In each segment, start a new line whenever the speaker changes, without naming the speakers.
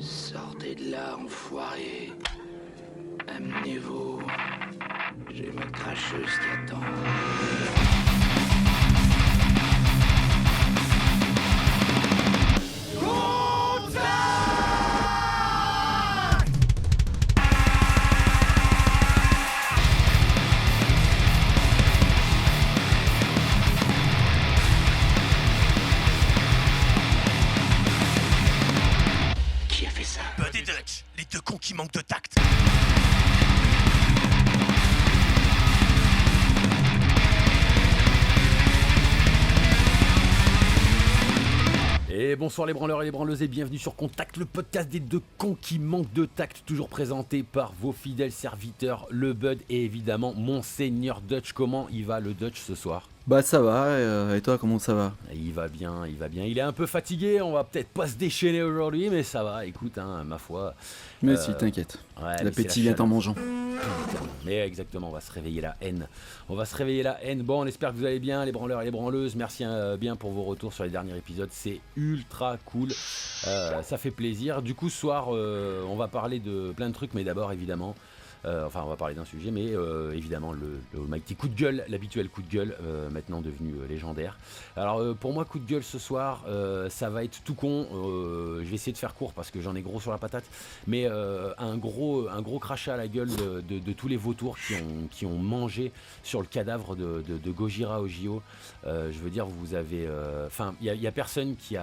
Sortez de là, enfoiré. Amenez-vous. J'ai ma cracheuse qui attend. Qui a fait ça?
Bud et Dutch, les deux cons qui manquent de tact.
Et bonsoir les branleurs et les branleuses et bienvenue sur Contact, le podcast des deux cons qui manquent de tact, toujours présenté par vos fidèles serviteurs, le Bud et évidemment Monseigneur Dutch. Comment il va le Dutch ce soir?
Bah ça va, et toi comment ça va?
Il va bien, il va bien. Il est un peu fatigué, on va peut-être pas se déchaîner aujourd'hui, mais ça va, écoute, hein, ma foi.
Mais si, t'inquiète,
Ouais,
l'appétit vient en mangeant.
Mais exactement, on va se réveiller la haine. On va se réveiller la haine. Bon, on espère que vous allez bien, les branleurs et les branleuses. Merci bien pour vos retours sur les derniers épisodes. C'est ultra cool. Ça fait plaisir. Du coup, ce soir, on va parler de plein de trucs, mais d'abord, évidemment... on va parler d'un sujet, mais évidemment le mighty coup de gueule, l'habituel coup de gueule, maintenant devenu légendaire. Alors pour moi, coup de gueule ce soir, ça va être tout con. Je vais essayer de faire court parce que j'en ai gros sur la patate, mais un gros crachat à la gueule de tous les vautours qui ont mangé sur le cadavre de Gojira au JO. Je veux dire, vous avez, il y a personne qui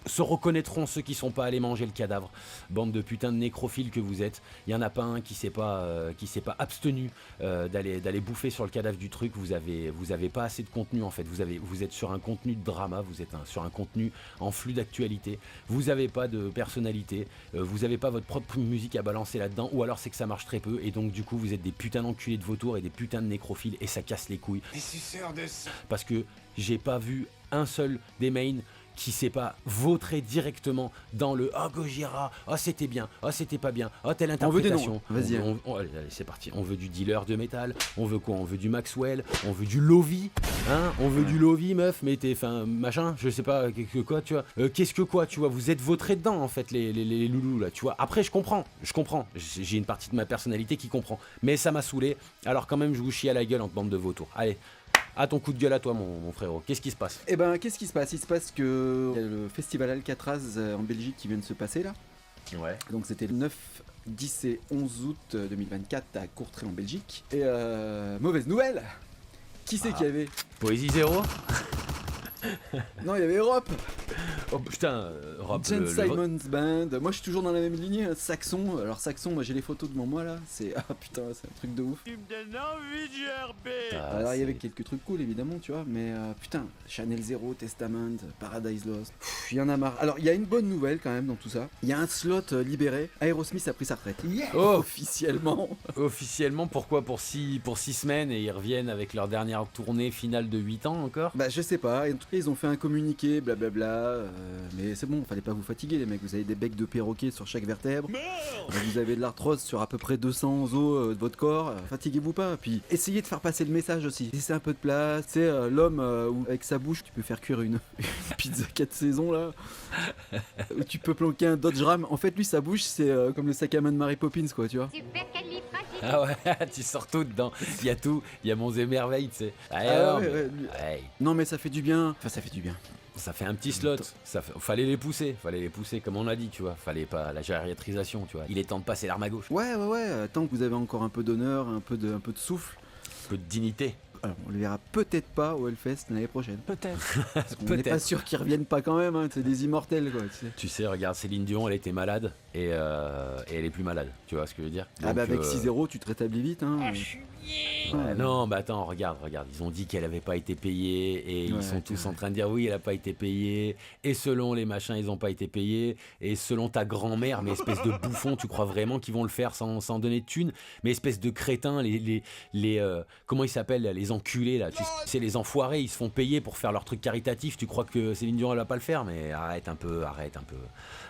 se reconnaîtront ceux qui sont pas allés manger le cadavre. Bande de putains de nécrophiles que vous êtes. Il y en a pas un qui s'est pas abstenu d'aller bouffer sur le cadavre du truc. Vous avez pas assez de contenu en fait. Vous êtes sur un contenu de drama, vous êtes sur un contenu en flux d'actualité. Vous avez pas de personnalité, vous avez pas votre propre musique à balancer là-dedans, ou alors c'est que ça marche très peu et donc du coup vous êtes des putains d'enculés de vautours et des putains de nécrophiles et ça casse les couilles.
Les suceurs de sang.
Parce que j'ai pas vu un seul des mains qui s'est pas vautré directement dans le « Oh Gojira, oh c'était bien, oh c'était pas bien, oh telle interprétation ».
Vas-y.
Allez, c'est parti, on veut du dealer de métal, on veut quoi? On veut du Maxwell, on veut du Lovi, hein? On veut du Lovi, meuf, mais machin, je sais pas, quoi, tu vois. Qu'est-ce que quoi, tu vois, vous êtes vautrés dedans en fait, les loulous là, tu vois. Après, je comprends, j'ai une partie de ma personnalité qui comprend, mais ça m'a saoulé, alors quand même, je vous chie à la gueule en bande de vautours. Allez. À ton coup de gueule à toi mon frérot, qu'est-ce qui se passe?
Eh ben qu'est-ce qui se passe? Il se passe que il y a le festival Alcatraz en Belgique qui vient de se passer là.
Ouais.
Donc c'était le 9, 10 et 11 août 2024 à Courtrai en Belgique. Et mauvaise nouvelle! Qui c'est qu'il y avait?
Poésie zéro.
Non, il y avait Europe!
Oh putain, Rob,
Jen Simons Band. Moi je suis toujours dans la même lignée, hein. Saxon. Alors Saxon, moi j'ai les photos devant moi là. C'est putain, c'est un truc de ouf.
Tu me donnes envie de gerber.
Alors il y avait quelques trucs cool évidemment, tu vois, mais putain, Chanel Zero, Testament, Paradise Lost, il y en a marre. Alors il y a une bonne nouvelle quand même dans tout ça. Il y a un slot libéré. Aerosmith a pris sa retraite.
Oh.
Officiellement.
Officiellement, pourquoi pour 6 semaines et ils reviennent avec leur dernière tournée finale de 8 ans encore?
Bah je sais pas, en tout cas ils ont fait un communiqué, blablabla, mais c'est bon, fallait pas vous fatiguer les mecs, vous avez des becs de perroquet sur chaque vertèbre, vous avez de l'arthrose sur à peu près 200 os de votre corps, fatiguez-vous pas, puis essayez de faire passer le message aussi, laissez un peu de place, c'est l'homme où avec sa bouche tu peux faire cuire une pizza 4 saisons là, où tu peux planquer un Dodge Ram, en fait lui sa bouche c'est comme le sac à main de Mary Poppins quoi, tu vois.
Ah ouais, tu sors tout dedans, il y a Monts et Merveilles, tu sais. Ouais.
Non mais ça fait du bien, enfin ça fait du bien.
Ça fait un petit slot, fallait les pousser comme on a dit, tu vois, fallait pas la gériatrisation, tu vois. Il est temps de passer l'arme à gauche.
Ouais, tant que vous avez encore un peu d'honneur, un peu de souffle.
Un peu de dignité.
Alors, on le verra peut-être pas au Hellfest l'année prochaine.
Peut-être.
On n'est pas sûr qu'ils reviennent pas quand même, hein. C'est des immortels quoi.
Tu sais, regarde, Céline Dion, elle était malade et elle est plus malade, tu vois ce que je veux dire?
Ah bah avec 6-0 tu te rétablis vite hein.
Non, bah attends, regarde, ils ont dit qu'elle avait pas été payée et ils sont tous en train de dire oui, elle a pas été payée et selon les machins, ils ont pas été payés et selon ta grand-mère, mais espèce de bouffon, tu crois vraiment qu'ils vont le faire sans donner de thunes? Mais espèce de crétins, les comment ils s'appellent, les enculés là, tu sais, les enfoirés, ils se font payer pour faire leur truc caritatif, tu crois que Céline Dion elle va pas le faire? Mais arrête un peu,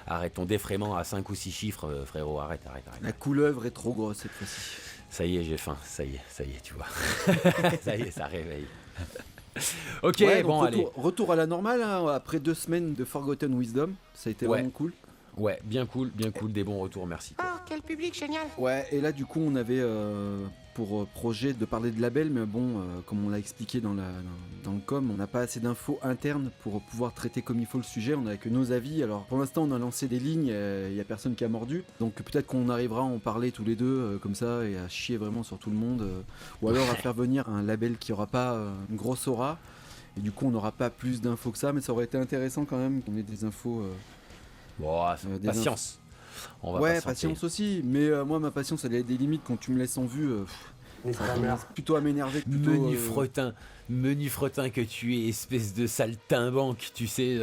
arrête ton défraiement à 5 ou 6 chiffres, frérot, arrête.
La couleuvre est trop grosse cette fois-ci.
Ça y est, j'ai faim, ça y est, tu vois. Ça y est, ça réveille. Ok,
ouais,
bon,
donc
allez.
Retour à la normale, hein, après 2 semaines de Forgotten Wisdom, ça a été vraiment cool.
Ouais, bien cool, des bons retours, merci.
Oh, quel public génial.
Ouais, et là du coup on avait pour projet de parler de label, mais bon, comme on l'a expliqué dans le com, on n'a pas assez d'infos internes pour pouvoir traiter comme il faut le sujet, on n'a que nos avis. Alors pour l'instant on a lancé des lignes, il n'y a personne qui a mordu, donc peut-être qu'on arrivera à en parler tous les deux comme ça et à chier vraiment sur tout le monde, ou alors à faire venir un label qui aura pas une grosse aura, et du coup on n'aura pas plus d'infos que ça, mais ça aurait été intéressant quand même qu'on ait des infos...
Bon, patience. On va
ouais,
patienter.
patience aussi, mais moi ma patience elle a des limites quand tu me laisses en vue. Ça commence plutôt à m'énerver que plutôt.
Menu fretin que tu es, espèce de saltimbanque, tu sais,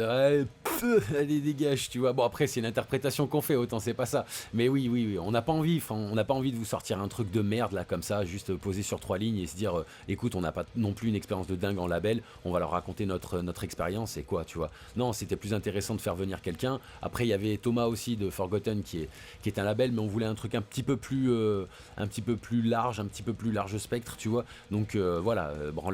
allez dégage, tu vois. Bon après c'est une interprétation qu'on fait, autant c'est pas ça. Mais oui, on n'a pas envie de vous sortir un truc de merde là comme ça, juste posé sur 3 lignes et se dire, écoute, on n'a pas non plus une expérience de dingue en label, on va leur raconter notre expérience et quoi, tu vois. Non, c'était plus intéressant de faire venir quelqu'un. Après il y avait Thomas aussi de Forgotten qui est un label, mais on voulait un truc un petit peu plus large, un petit peu plus large spectre, tu vois. Donc voilà,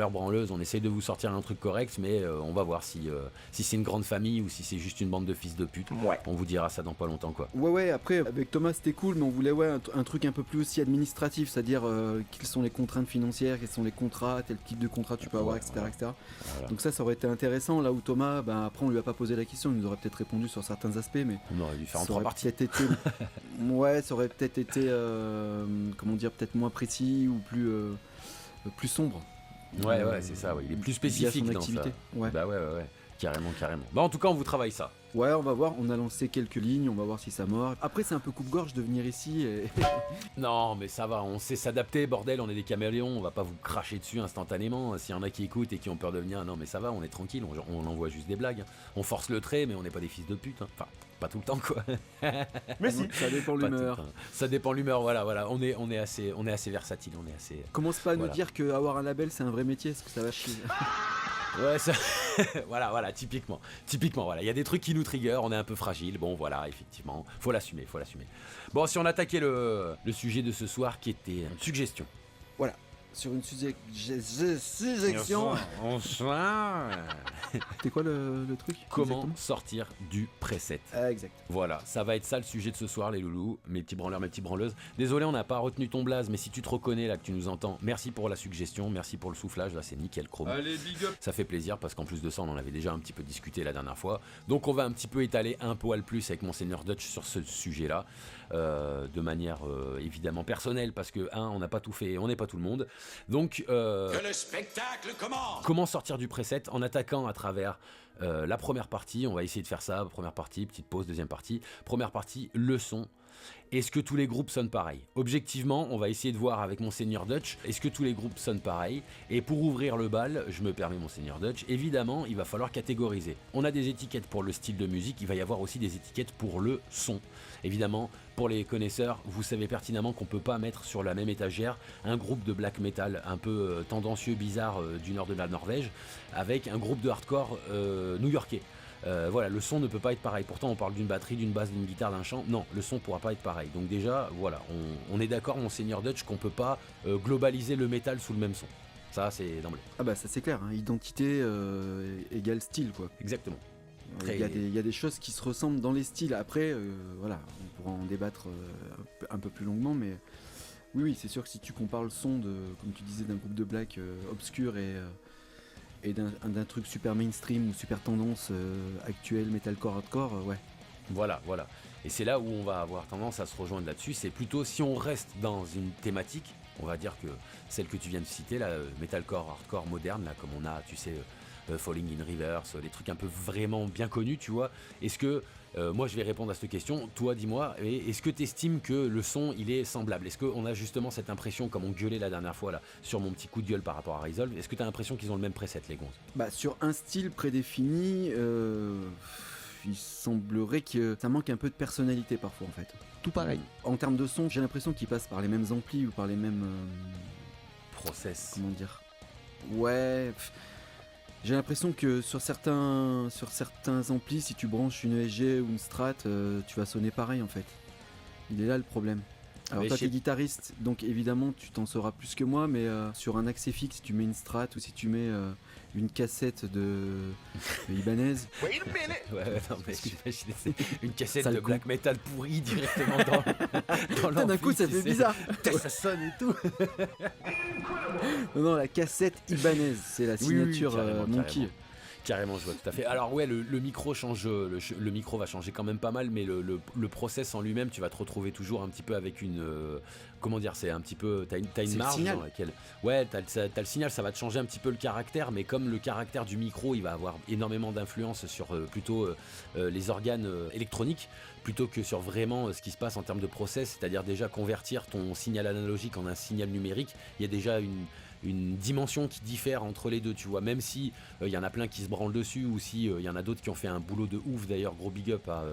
branleuse, on essaye de vous sortir un truc correct, mais on va voir si c'est une grande famille ou si c'est juste une bande de fils de pute.
Ouais.
On vous dira ça dans pas longtemps, quoi.
Ouais, après avec Thomas c'était cool, mais on voulait un truc un peu plus aussi administratif, c'est-à-dire quelles sont les contraintes financières, quels sont les contrats, tel type de contrat tu peux avoir, etc. etc. Voilà. Donc ça aurait été intéressant, là où Thomas, après on lui a pas posé la question, il nous aurait peut-être répondu sur certains aspects, mais
on aurait dû faire en
ça
3 parties.
Ouais, ça aurait peut-être été, comment dire, peut-être moins précis ou plus sombre.
Ouais, c'est ça, ouais. Il est plus spécifique dans
activité.
ça.
Ouais.
Bah ouais, carrément. Bah en tout cas, on vous travaille ça.
Ouais, on va voir, on a lancé quelques lignes, on va voir si ça mord. Après, c'est un peu coupe-gorge de venir ici et...
Non, mais ça va, on sait s'adapter, bordel, on est des caméléons, on va pas vous cracher dessus instantanément. S'il y en a qui écoutent et qui ont peur de venir, non mais ça va, on est tranquille, on envoie juste des blagues. On force le trait, mais on n'est pas des fils de pute. Enfin, pas tout le temps, quoi.
Mais si, ça dépend l'humeur.
Ça dépend l'humeur, voilà. On est assez versatile, on est assez...
Commence pas à nous dire qu'avoir un label, c'est un vrai métier, parce que ça va chier.
Ouais, ça... voilà, typiquement, voilà. Il y a des trucs qui nous trigger, on est un peu fragile, bon, voilà, effectivement, faut l'assumer. Bon, si on attaquait le sujet de ce soir, qui était une suggestion.
Voilà, sur une suggestion... C'était quoi le truc?
Comment sortir du preset.
Exact.
Voilà, ça va être ça le sujet de ce soir, les loulous, mes petits branleurs, mes petites branleuses. Désolé, on n'a pas retenu ton blaze, mais si tu te reconnais là, que tu nous entends, merci pour la suggestion, merci pour le soufflage, là c'est nickel chrome.
Allez, big up.
Ça fait plaisir parce qu'en plus de ça, on en avait déjà un petit peu discuté la dernière fois. Donc on va un petit peu étaler un poil plus avec Monseigneur Dutch sur ce sujet-là, de manière évidemment personnelle, parce que on n'a pas tout fait, on n'est pas tout le monde. Donc
Que le spectacle commence.
comment sortir du preset en attaquant à travers la première partie, on va essayer de faire ça, première partie, petite pause, deuxième partie. Première partie, le son. Est-ce que tous les groupes sonnent pareil? Objectivement, on va essayer de voir avec Monseigneur Dutch, est-ce que tous les groupes sonnent pareil? Et pour ouvrir le bal, je me permets Monseigneur Dutch, évidemment, il va falloir catégoriser. On a des étiquettes pour le style de musique, il va y avoir aussi des étiquettes pour le son. Évidemment, pour les connaisseurs, vous savez pertinemment qu'on peut pas mettre sur la même étagère un groupe de black metal un peu tendancieux, bizarre du nord de la Norvège, avec un groupe de hardcore new-yorkais. Voilà, le son ne peut pas être pareil. Pourtant, on parle d'une batterie, d'une basse, d'une guitare, d'un chant. Non, le son pourra pas être pareil. Donc déjà, voilà, on est d'accord, Monseigneur Dutch, qu'on peut pas globaliser le métal sous le même son. Ça, c'est d'emblée.
Ah bah ça c'est clair, hein. Identité égale style, quoi.
Exactement.
Il y a des choses qui se ressemblent dans les styles. Après, voilà, on pourra en débattre un peu plus longuement, mais oui, c'est sûr que si tu compares le son comme tu disais, d'un groupe de black obscur et d'un truc super mainstream ou super tendance actuelle, metalcore, hardcore, ouais.
Voilà. Et c'est là où on va avoir tendance à se rejoindre là-dessus. C'est plutôt si on reste dans une thématique, on va dire que celle que tu viens de citer, là, metalcore, hardcore, moderne, là, comme on a, tu sais, Falling in Reverse, des trucs un peu vraiment bien connus, tu vois. Est-ce que, moi je vais répondre à cette question, toi dis-moi, est-ce que tu estimes que le son il est semblable? Est-ce qu'on a justement cette impression, comme on gueulait la dernière fois là, sur mon petit coup de gueule par rapport à Resolve, est-ce que tu as l'impression qu'ils ont le même preset, les gonzes?
Bah sur un style prédéfini, il semblerait que ça manque un peu de personnalité parfois en fait. Tout pareil. En termes de son, j'ai l'impression qu'ils passent par les mêmes amplis ou par les mêmes...
process.
Comment dire? Ouais... J'ai l'impression que sur certains amplis, si tu branches une ESG ou une Strat, tu vas sonner pareil en fait. Il est là le problème. Alors toi t'es guitariste, donc évidemment tu t'en sauras plus que moi, mais sur un accès fixe, si tu mets une Strat ou si tu mets une cassette de Ibanez.
Ouais, non, mais j'imagine, c'est une cassette
Sale
de
con.
black metal pourri directement dans
Putain, d'un coup, ça
tu
fait
sais.
bizarre.
Putain, ça sonne et tout.
Non, la cassette Ibanez, c'est la signature
carrément,
Monkey.
Carrément, je vois tout à fait. Alors ouais, le micro change, le micro va changer quand même pas mal, mais le process en lui-même, tu vas te retrouver toujours un petit peu avec une, comment dire, c'est un petit peu, t'as
C'est
une
le
marge
signal.
dans laquelle, ouais, t'as le signal, ça va te changer un petit peu le caractère, mais comme le caractère du micro, il va avoir énormément d'influence sur plutôt les organes électroniques, plutôt que sur vraiment ce qui se passe en termes de process, c'est-à-dire déjà convertir ton signal analogique en un signal numérique. Il y a déjà une dimension qui diffère entre les deux, tu vois, même si il y en a plein qui se branlent dessus, ou si il y en a d'autres qui ont fait un boulot de ouf, d'ailleurs gros big up à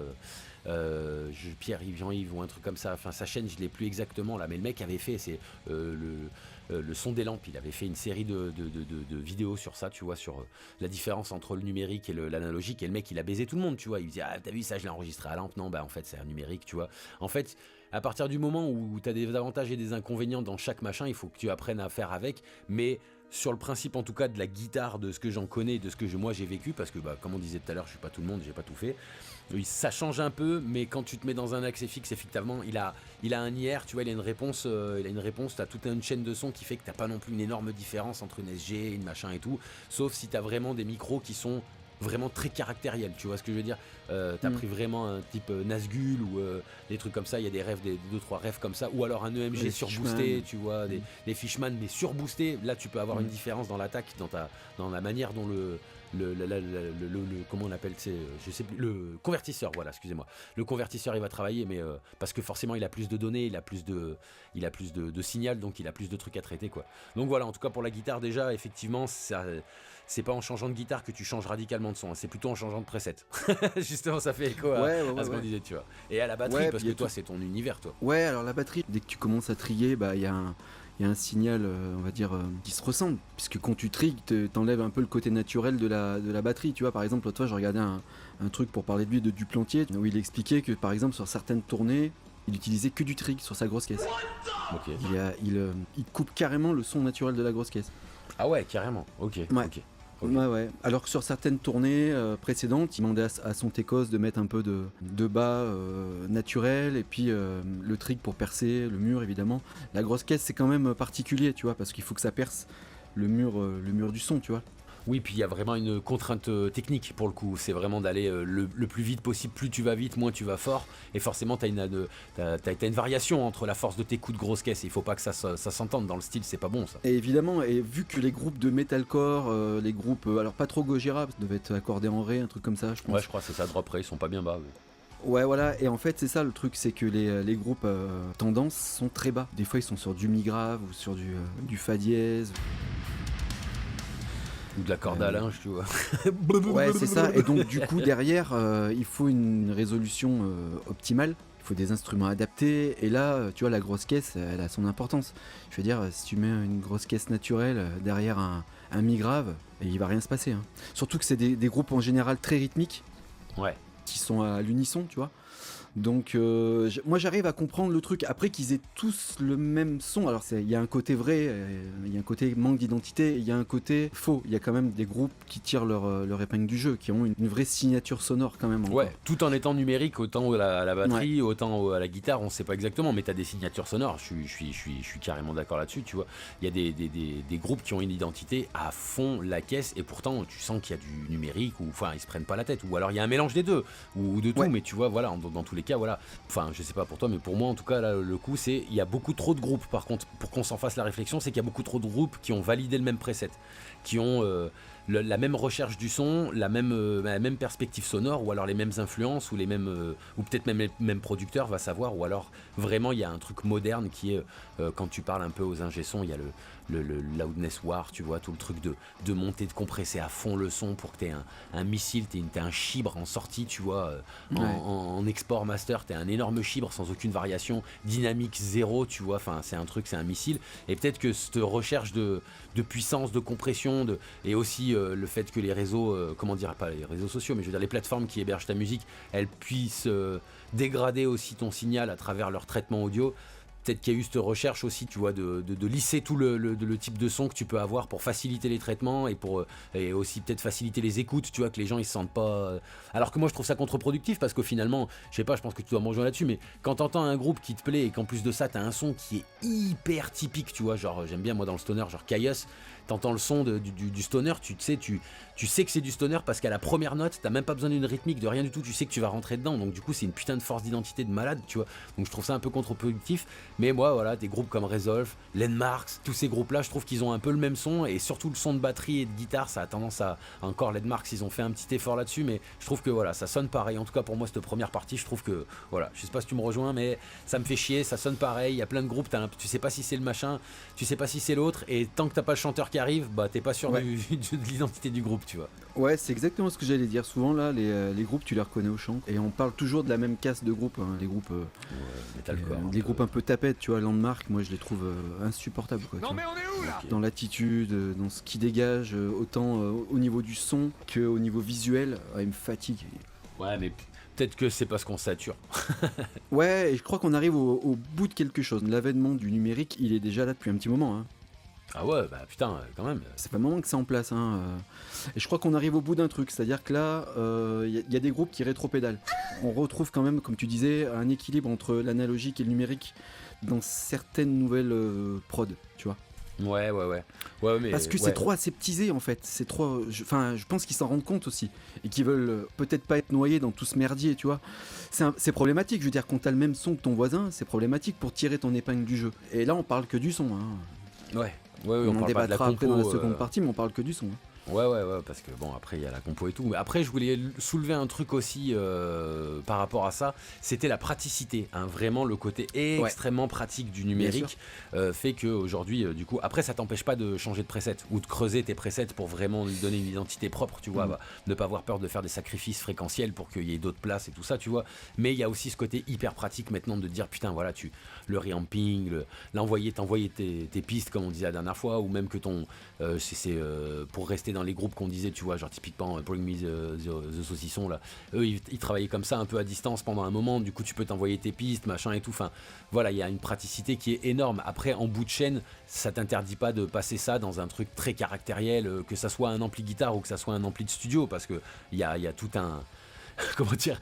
Pierre-Yves Jean-Yves ou un truc comme ça, enfin sa chaîne je l'ai plus exactement là, mais le mec avait fait le son des lampes, il avait fait une série de vidéos sur ça, tu vois, sur la différence entre le numérique et l'analogique, et le mec il a baisé tout le monde, tu vois, il disait ah t'as vu ça, je l'ai enregistré à lampe, non bah en fait c'est un numérique, tu vois, en fait à partir du moment où tu as des avantages et des inconvénients dans chaque machin, il faut que tu apprennes à faire avec, mais sur le principe en tout cas de la guitare, de ce que j'en connais, de ce que moi j'ai vécu, parce que bah, comme on disait tout à l'heure, je suis pas tout le monde, j'ai pas tout fait, ça change un peu, mais quand tu te mets dans un axe fixe, effectivement, il a un IR, tu vois, il a une réponse, t'as toute une chaîne de son qui fait que t'as pas non plus une énorme différence entre une SG, une machin et tout, sauf si t'as vraiment des micros qui sont vraiment très caractériels, tu vois ce que je veux dire, t'as pris vraiment un type Nazgul ou des trucs comme ça, il y a des rêves, des 2-3 rêves comme ça, ou alors un EMG
Les
surboosté,
Fishman.
tu vois, des Fishman mais surboostés, là tu peux avoir une différence dans l'attaque, dans la manière dont le comment on appelle, je sais plus, le convertisseur, voilà, excusez-moi, le convertisseur il va travailler, mais parce que forcément il a plus de données, il a plus de signal, donc il a plus de trucs à traiter, quoi. Donc voilà, en tout cas pour la guitare déjà, effectivement, ça, c'est pas en changeant de guitare que tu changes radicalement de son, hein, c'est plutôt en changeant de preset. Justement, ça fait écho à ce qu'on disait, tu vois. Et à la batterie,
Ouais,
parce
puis
que toi c'est ton univers, toi.
Ouais, alors la batterie, dès que tu commences à trier, bah il y a un signal, on va dire, qui se ressemble. Puisque quand tu trigues, t'enlèves un peu le côté naturel de la batterie. Tu vois, par exemple, l'autre fois, je regardais un truc pour parler de lui de Duplantier, où il expliquait que, par exemple, sur certaines tournées, il utilisait que du trig sur sa grosse caisse.
Ok.
Il coupe carrément le son naturel de la grosse caisse.
Ah ouais, carrément. Ok.
Ouais.
Ok.
Ouais. Alors que sur certaines tournées précédentes, il demandait à son Técos de mettre un peu de bas naturel, et puis le trig pour percer le mur, évidemment. La grosse caisse, c'est quand même particulier, tu vois, parce qu'il faut que ça perce le mur du son, tu vois.
Oui, puis il y a vraiment une contrainte technique pour le coup. C'est vraiment d'aller le plus vite possible. Plus tu vas vite, moins tu vas fort. Et forcément, t'as une variation entre la force de tes coups de grosse caisse. Il faut pas que ça s'entende dans le style, c'est pas bon ça.
Et évidemment, et vu que les groupes de metalcore, les groupes, alors pas trop Gojira, devaient être accordés en ré, un truc comme ça, je pense.
Ouais, je crois que c'est ça, drop ré, ils sont pas bien bas.
Ouais, voilà, et en fait, c'est ça le truc, c'est que les groupes tendance sont très bas. Des fois, ils sont sur du mi grave ou sur du fa dièse.
Ou de la corde à linge, tu vois.
Ouais, c'est ça. Et donc, du coup, derrière, il faut une résolution optimale. Il faut des instruments adaptés. Et là, tu vois, la grosse caisse, elle a son importance. Je veux dire, si tu mets une grosse caisse naturelle derrière un mi grave, il va rien se passer, hein. Surtout que c'est des groupes en général très rythmiques.
Ouais.
Qui sont à l'unisson, tu vois. Donc moi j'arrive à comprendre le truc. Après qu'ils aient tous le même son, alors il y a un côté vrai, il y a un côté manque d'identité, il y a un côté faux. Il y a quand même des groupes qui tirent leur épingle du jeu, qui ont une vraie signature sonore quand même. Encore.
Ouais, tout en étant numérique, autant à la batterie, autant à la guitare, on sait pas exactement, mais t'as des signatures sonores, je suis carrément d'accord là-dessus, tu vois. Il y a des groupes qui ont une identité à fond la caisse, et pourtant tu sens qu'il y a du numérique, ou enfin ils se prennent pas la tête, ou alors il y a un mélange des deux, ou de tout, mais tu vois, voilà, dans tous les cas, voilà. Enfin, je sais pas pour toi, mais pour moi en tout cas, là, le coup, c'est il y a beaucoup trop de groupes, par contre, pour qu'on s'en fasse la réflexion, c'est qu'il y a beaucoup trop de groupes qui ont validé le même preset, qui ont la même recherche du son, la même perspective sonore, ou alors les mêmes influences, ou les mêmes, ou peut-être même les mêmes producteurs, va savoir, ou alors vraiment il y a un truc moderne qui est, quand tu parles un peu aux ingé-sons, il y a le loudness war, tu vois, tout le truc de monter, de compresser à fond le son pour que t'aies un missile, t'aies un chibre en sortie, tu vois, en export master, t'aies un énorme chibre sans aucune variation, dynamique zéro, tu vois, enfin c'est un truc, c'est un missile, et peut-être que cette recherche de puissance, de compression, et aussi le fait que les réseaux, comment dire, pas les réseaux sociaux, mais je veux dire les plateformes qui hébergent ta musique, elles puissent dégrader aussi ton signal à travers leur traitement audio, peut-être qu'il y a eu cette recherche aussi, tu vois, de lisser tout le type de son que tu peux avoir pour faciliter les traitements et aussi peut-être faciliter les écoutes, tu vois, que les gens ils se sentent pas. Alors que moi je trouve ça contre-productif parce que finalement, je sais pas, je pense que tu dois me rejoindre là-dessus, mais quand t'entends un groupe qui te plaît et qu'en plus de ça t'as un son qui est hyper typique, tu vois, genre j'aime bien moi dans le stoner, genre Caius, t'entends le son du stoner, tu sais que c'est du stoner parce qu'à la première note, t'as même pas besoin d'une rythmique, de rien du tout, tu sais que tu vas rentrer dedans, donc du coup c'est une putain de force d'identité de malade, tu vois, donc je trouve ça un peu contre-productif, mais moi voilà, des groupes comme Resolve, Landmarks, tous ces groupes là, je trouve qu'ils ont un peu le même son, et surtout le son de batterie et de guitare, ça a tendance à, encore Landmarks, ils ont fait un petit effort là-dessus, mais je trouve que voilà, ça sonne pareil, en tout cas pour moi cette première partie, je trouve que, voilà, je sais pas si tu me rejoins, mais ça me fait chier, ça sonne pareil, il y a plein de groupes, tu sais pas si c'est le machin, tu sais pas si c'est l'autre, et tant que t'as pas le chanteur qui arrive, bah t'es pas sûr de l'identité du groupe, tu vois.
Ouais, c'est exactement ce que j'allais dire. Souvent là, les groupes, tu les reconnais au chant. Et on parle toujours de la même caste de groupe, hein, les groupes,
metalcore,
les groupes un peu tapettes, tu vois. Landmark, moi je les trouve insupportables, quoi.
Non mais on est où là?
Dans l'attitude, dans ce qui dégage, autant au niveau du son qu'au niveau visuel, ils me fatiguent.
Ouais, mais peut-être que c'est parce qu'on sature.
Ouais, et je crois qu'on arrive au bout de quelque chose. L'avènement du numérique, il est déjà là depuis un petit moment, hein.
Ah ouais, bah putain, quand même.
C'est pas un moment que c'est en place, hein. Et je crois qu'on arrive au bout d'un truc, c'est-à-dire que là, y a des groupes qui rétropédalent. On retrouve quand même, comme tu disais, un équilibre entre l'analogique et le numérique dans certaines nouvelles prod, tu vois.
Ouais, mais
parce que c'est trop aseptisé en fait, c'est trop. Je pense qu'ils s'en rendent compte aussi et qu'ils veulent peut-être pas être noyés dans tout ce merdier, tu vois. C'est problématique, je veux dire, quand t'as le même son que ton voisin, c'est problématique pour tirer ton épingle du jeu. Et là, on parle que du son, hein.
Ouais,
on en
parle pas de la
débattra après
compo,
dans la seconde partie, mais on parle que du son, hein.
Ouais, parce que bon, après il y a la compo et tout. Mais après, je voulais soulever un truc aussi par rapport à ça. C'était la praticité, hein, vraiment le côté extrêmement pratique du numérique fait que aujourd'hui, du coup, après ça t'empêche pas de changer de preset ou de creuser tes presets pour vraiment lui donner une identité propre, tu vois, ne pas avoir peur de faire des sacrifices fréquentiels pour qu'il y ait d'autres places et tout ça, tu vois. Mais il y a aussi ce côté hyper pratique maintenant de dire putain, voilà, le reamping, t'envoyer tes pistes comme on disait la dernière fois, ou même que pour rester dans les groupes qu'on disait, tu vois, genre typiquement Bring Me the Saucisson là, eux ils travaillaient comme ça un peu à distance pendant un moment, du coup tu peux t'envoyer tes pistes, machin et tout, enfin voilà, il y a une praticité qui est énorme. Après en bout de chaîne, ça t'interdit pas de passer ça dans un truc très caractériel, que ça soit un ampli guitare ou que ça soit un ampli de studio, parce que il y a tout un comment dire,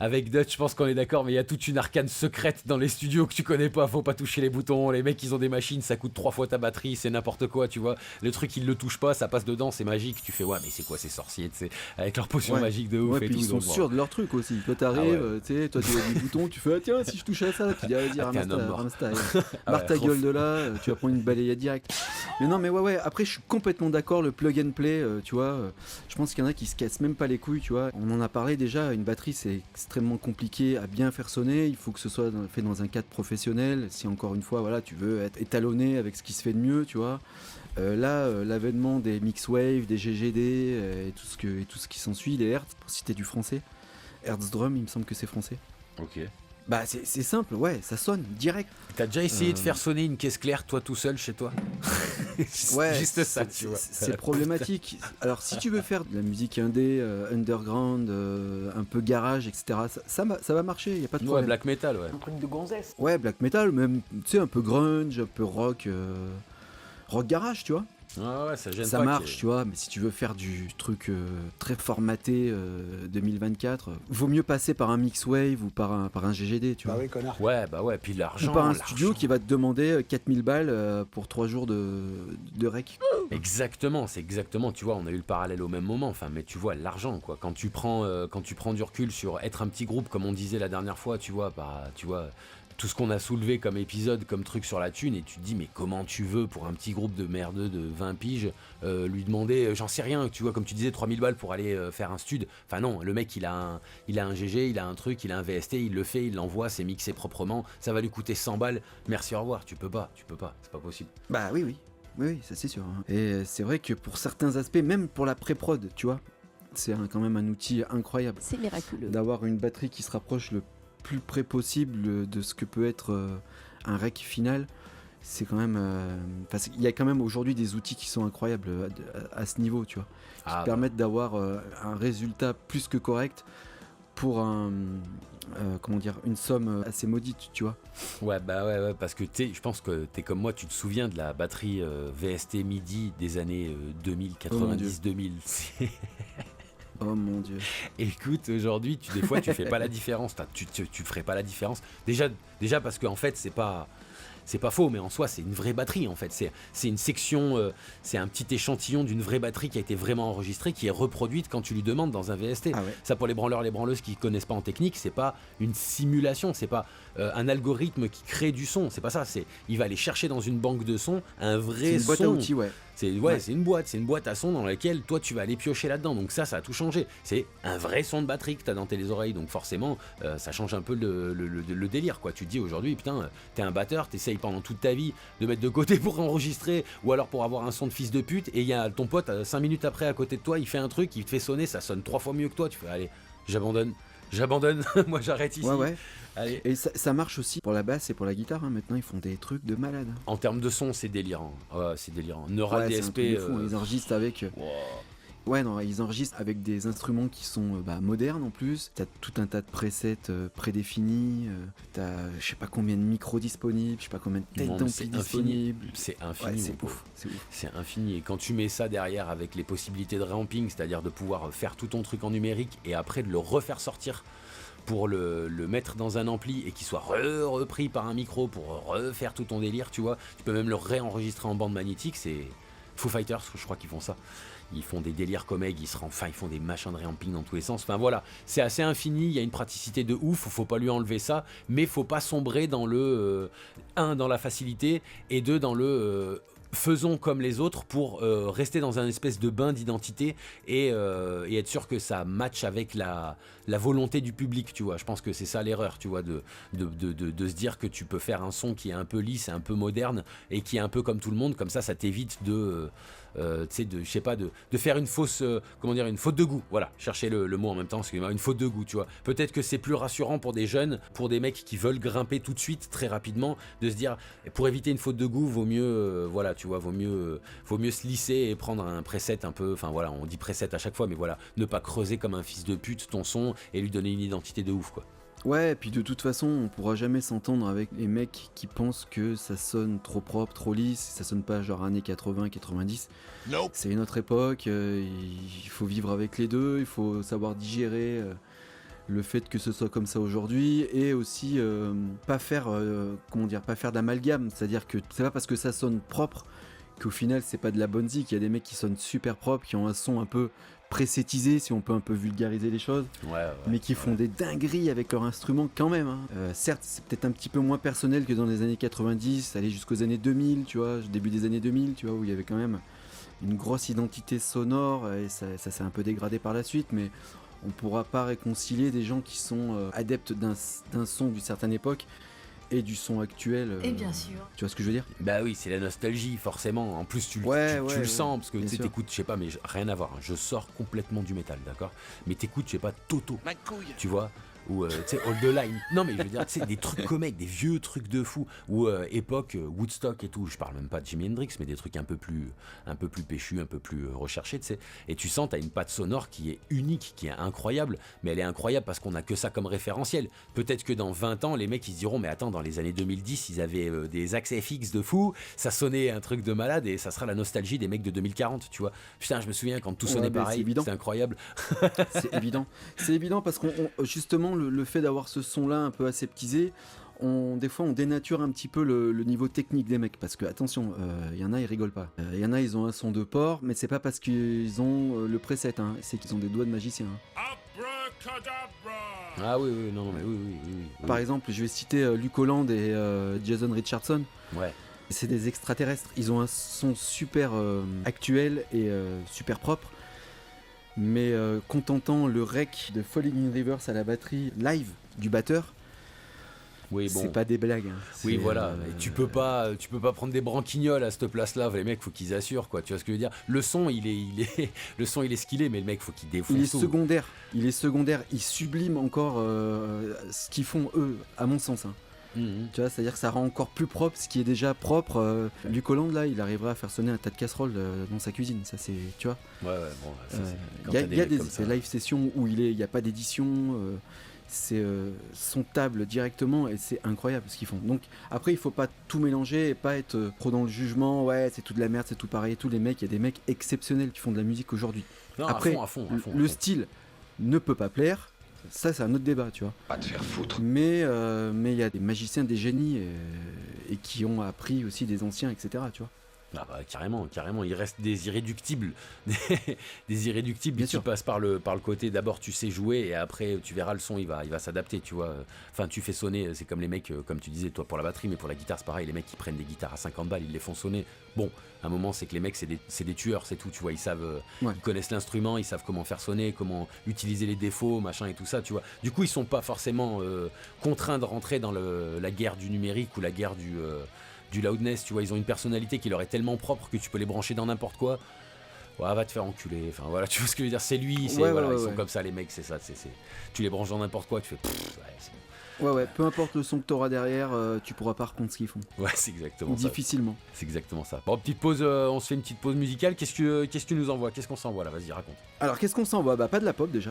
avec Dutch, je pense qu'on est d'accord, mais il y a toute une arcane secrète dans les studios que tu connais pas, faut pas toucher les boutons, les mecs ils ont des machines, ça coûte 3 fois ta batterie, c'est n'importe quoi, tu vois, le truc ils le touchent pas, ça passe dedans, c'est magique, tu fais ouais mais c'est quoi ces sorciers, tu sais, avec leur potion magique de ouf et
puis
tout.
ils sont sûrs de leur truc aussi, toi t'arrives, tu sais, toi tu as des boutons, tu fais ah tiens si je touche à ça, tu dis vas-y ramasse ta gueule de là, tu vas prendre une balayette direct. Mais non mais ouais, après je suis complètement d'accord, le plug and play, tu vois, je pense qu'il y en a qui se cassent même pas les couilles, tu vois, on en a parlé déjà, une batterie c'est extrêmement compliqué à bien faire sonner, il faut que ce soit fait dans un cadre professionnel, si encore une fois voilà tu veux être étalonné avec ce qui se fait de mieux, tu vois. L'avènement des Mixwave, des GGD et tout ce qui s'ensuit, les Hertz, pour citer du français, Hertz Drum il me semble que c'est français.
Ok.
Bah c'est simple, ouais, ça sonne direct.
T'as déjà essayé de faire sonner une caisse claire toi tout seul chez toi?
Ouais,
juste ça, tu vois.
C'est problématique. Alors si tu veux faire de la musique indé, underground, un peu garage, etc., ça va marcher, y a pas de problème.
Ouais, black metal, ouais.
Un truc de gonzesse.
Ouais, black metal, même, tu sais, un peu grunge, un peu rock garage, tu vois.
Ouais, ça gêne
ça
pas.
Marche, tu vois, mais si tu veux faire du truc très formaté 2024, vaut mieux passer par un Mixwave ou par un GGD, tu vois.
Bah oui, connard.
Ouais, puis l'argent.
Ou par un studio qui va te demander 4000 balles pour 3 jours de rec.
Exactement, c'est exactement, tu vois, on a eu le parallèle au même moment, enfin, mais tu vois, l'argent, quoi. Quand tu prends du recul sur être un petit groupe, comme on disait la dernière fois, tu vois, tout ce qu'on a soulevé comme épisode, comme truc sur la thune, et tu te dis mais comment tu veux pour un petit groupe de merdeux de 20 piges lui demander, j'en sais rien, tu vois, comme tu disais, 3000 balles pour aller faire un stud. Enfin non, le mec il a un GG, il a un truc, il a un VST, il le fait, il l'envoie, c'est mixé proprement, ça va lui coûter 100 balles, merci au revoir, tu peux pas, c'est pas possible.
Bah oui, ça c'est sûr, hein. Et c'est vrai que pour certains aspects, même pour la pré-prod, tu vois, c'est quand même un outil incroyable.
C'est miraculeux.
D'avoir une batterie qui se rapproche le plus près possible de ce que peut être un rec final, c'est quand même parce qu'il y a quand même aujourd'hui des outils qui sont incroyables à ce niveau, tu vois, qui permettent d'avoir un résultat plus que correct pour une somme assez maudite, tu vois.
Ouais, parce que je pense que t'es comme moi, tu te souviens de la batterie VST MIDI des années 2000, 90, 2000.
Oh mon Dieu.
Écoute, aujourd'hui, des fois, tu fais pas la différence. Tu ferais pas la différence. Déjà parce qu'en fait, c'est pas faux, mais en soi, c'est une vraie batterie, en fait. C'est une section, c'est un petit échantillon d'une vraie batterie qui a été vraiment enregistrée, qui est reproduite quand tu lui demandes dans un VST.
Ah ouais.
Ça, pour les branleurs, les branleuses qui connaissent pas en technique, c'est pas une simulation, c'est pas un algorithme qui crée du son, c'est pas ça. Il va aller chercher dans une banque de sons un vrai
C'est une boîte à
son.
outils, ouais.
C'est une boîte à son dans laquelle toi tu vas aller piocher là-dedans. Donc ça a tout changé. C'est un vrai son de batterie que t'as dans tes oreilles. Donc forcément, ça change un peu le délire, quoi. Tu te dis aujourd'hui, putain, t'es un batteur, t'essayes pendant toute ta vie de mettre de côté pour enregistrer ou alors pour avoir un son de fils de pute, et il y a ton pote 5 minutes après à côté de toi, il fait un truc, il te fait sonner, ça sonne 3 fois mieux que toi. Tu fais, allez, j'abandonne, moi j'arrête ici.
Ouais.
Allez.
Et ça marche aussi pour la basse et pour la guitare, hein. Maintenant ils font des trucs de malade.
En termes de son, c'est délirant. Ouais, c'est délirant. Neural
Ouais,
DSP.
c'est un truc de fou. Ils enregistrent avec.
Wow.
Ouais, non, ils enregistrent avec des instruments qui sont modernes en plus. T'as tout un tas de presets prédéfinis. T'as je sais pas combien de micros disponibles, je sais pas combien de têtes d'ampli disponibles.
C'est infini.
Ouais, c'est ouf.
C'est infini. Et quand tu mets ça derrière avec les possibilités de ramping, c'est-à-dire de pouvoir faire tout ton truc en numérique et après de le refaire sortir pour le mettre dans un ampli et qu'il soit repris par un micro pour refaire tout ton délire, tu vois. Tu peux même le réenregistrer en bande magnétique. C'est Foo Fighters, je crois qu'ils font ça. Ils font des délires comme Egg, ils font des machins de ramping dans tous les sens. Enfin voilà, c'est assez infini, il y a une praticité de ouf, faut pas lui enlever ça, mais faut pas sombrer dans dans la facilité, et 2 dans faisons comme les autres pour rester dans un espèce de bain d'identité et être sûr que ça matche avec la volonté du public, tu vois. Je pense que c'est ça l'erreur, tu vois, de se dire que tu peux faire un son qui est un peu lisse, un peu moderne et qui est un peu comme tout le monde, comme ça t'évite de faire une fausse, une faute de goût, voilà, chercher le mot en même temps, excusez-moi, une faute de goût, tu vois. Peut-être que c'est plus rassurant pour des jeunes, pour des mecs qui veulent grimper tout de suite, très rapidement, de se dire, pour éviter une faute de goût, vaut mieux, vaut mieux se lisser et prendre un preset un peu, enfin voilà, on dit preset à chaque fois, mais voilà, ne pas creuser comme un fils de pute ton son et lui donner une identité de ouf, quoi.
Ouais, et puis de toute façon, on pourra jamais s'entendre avec les mecs qui pensent que ça sonne trop propre, trop lisse, ça sonne pas genre années 80, 90.
Nope.
C'est une autre époque, il faut vivre avec les deux, il faut savoir digérer le fait que ce soit comme ça aujourd'hui, et aussi pas faire d'amalgame, c'est-à-dire que c'est pas parce que ça sonne propre qu'au final c'est pas de la bonne zik. Il y a des mecs qui sonnent super propres, qui ont un son un peu présétisé, si on peut un peu vulgariser les choses, mais qui font des dingueries avec leur instrument quand même, hein. Certes, c'est peut-être un petit peu moins personnel que dans les années 90, aller jusqu'aux années 2000, tu vois, début des années 2000, tu vois, où il y avait quand même une grosse identité sonore, et ça s'est un peu dégradé par la suite, mais on pourra pas réconcilier des gens qui sont adeptes d'un son d'une certaine époque et du son actuel.
Et bien sûr.
Tu vois ce que je veux dire ?
Bah oui, c'est la nostalgie, forcément. En plus, tu le sens, parce que tu t'écoutes, je sais pas, mais rien à voir, hein. Je sors complètement du métal, d'accord ? Mais t'écoutes, je sais pas, Toto.
Ma couille.
Tu vois ? Ou tu sais, All the Line. Non, mais je veux dire, tu sais, des trucs comiques, des vieux trucs de fou. Ou époque Woodstock et tout. Je parle même pas de Jimi Hendrix, mais des trucs un peu plus péchus, un peu plus recherchés, tu sais. Et tu sens, t'as une patte sonore qui est unique, qui est incroyable. Mais elle est incroyable parce qu'on a que ça comme référentiel. Peut-être que dans 20 ans, les mecs, ils se diront, mais attends, dans les années 2010, ils avaient des axes FX de fou. Ça sonnait un truc de malade et ça sera la nostalgie des mecs de 2040, tu vois. Putain, je me souviens quand tout sonnait pareil. C'était incroyable.
C'est évident. C'est évident parce qu'on justement, le fait d'avoir ce son-là un peu aseptisé, des fois on dénature un petit peu le niveau technique des mecs, parce que attention, il y en a ils rigolent pas. Il y en a ils ont un son de porc, mais c'est pas parce qu'ils ont le preset, hein, c'est qu'ils ont des doigts de magicien. Hein.
Ah oui, non, mais oui.
Par exemple, je vais citer Luke Holland et Jason Richardson.
Ouais.
C'est des extraterrestres. Ils ont un son super actuel et super propre. Mais contentant le rec de Falling in Reverse à la batterie live du batteur,
oui, bon.
C'est pas des blagues. Hein.
Oui, voilà. Tu peux pas prendre des branquignoles à cette place-là. Les mecs, faut qu'ils assurent, quoi. Tu vois ce que je veux dire ? Le son, il est ce qu'il est, mais le mec, faut qu'il défonce.
Il est secondaire. Il sublime encore ce qu'ils font eux, à mon sens. Hein. Tu vois, c'est-à-dire que ça rend encore plus propre ce qui est déjà propre. Luc Hollande, là, il arriverait à faire sonner un tas de casseroles dans sa cuisine. Ça, c'est, tu vois.
Ouais, bon, ça, c'est... quand
Il y a,
t'as
il y a
mecs comme ça.
des live sessions où il n'y a pas d'édition. C'est son table directement et c'est incroyable ce qu'ils font. Donc après, il faut pas tout mélanger et pas être trop dans le jugement. Ouais, c'est tout de la merde, c'est tout pareil. Tous les mecs, il y a des mecs exceptionnels qui font de la musique aujourd'hui.
Non,
Après,
à fond.
le style ne peut pas plaire. Ça, c'est un autre débat, tu vois.
Pas te faire foutre.
Mais il y a des magiciens, des génies et qui ont appris aussi des anciens, etc. Tu vois.
Ah bah, carrément, il reste des irréductibles, des irréductibles
Bien
qui
sûr.
passent par le côté, d'abord tu sais jouer et après tu verras le son, il va s'adapter, tu vois. Enfin, tu fais sonner, c'est comme les mecs, comme tu disais toi pour la batterie, mais pour la guitare c'est pareil, les mecs qui prennent des guitares à 50 balles, ils les font sonner. Bon, à un moment c'est que les mecs c'est des tueurs, c'est tout, tu vois, ils savent,
Ouais.
ils connaissent l'instrument, ils savent comment faire sonner, comment utiliser les défauts, machin et tout ça, tu vois. Du coup ils sont pas forcément contraints de rentrer dans la guerre du numérique ou la guerre du loudness, tu vois, ils ont une personnalité qui leur est tellement propre que tu peux les brancher dans n'importe quoi. Ouais, va te faire enculer. Enfin voilà, tu vois ce que je veux dire, c'est lui, c'est
Ouais,
voilà,
ouais,
ils sont
ouais.
comme ça les mecs, c'est ça, tu les branches dans n'importe quoi, tu fais c'est bon.
Ouais, peu importe le son que t'auras derrière, tu pourras pas raconter ce qu'ils font.
Ouais, c'est exactement ça.
Difficilement.
C'est exactement ça. Bon, petite pause, on se fait une petite pause musicale. Qu'est-ce que tu nous envoies? Qu'est-ce qu'on s'envoie là? Vas-y, raconte.
Alors, qu'est-ce qu'on s'envoie? Bah, pas de la pop déjà.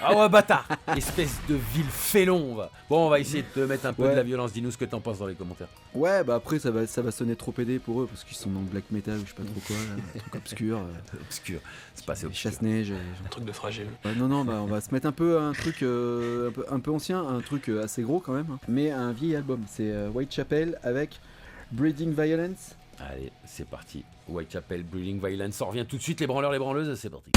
Ah ouais, bâtard. Espèce de vil félon. Bon, on va essayer de te mettre un peu
Ouais.
de la violence. Dis-nous ce que t'en penses dans les commentaires.
Ouais, bah après, ça va sonner trop pédé pour eux parce qu'ils sont dans le black metal ou je sais pas trop quoi, là, un truc obscur.
Obscur. C'est passé obscur.
Chasse-neige.
Un truc de fragile.
Non, bah on va se mettre un peu un truc un peu ancien, un truc assez gros quand même, hein. Mais un vieil album. C'est Whitechapel avec Breeding Violence.
Allez, c'est parti. Whitechapel, Breeding Violence. On revient tout de suite, les branleurs, les branleuses. C'est parti.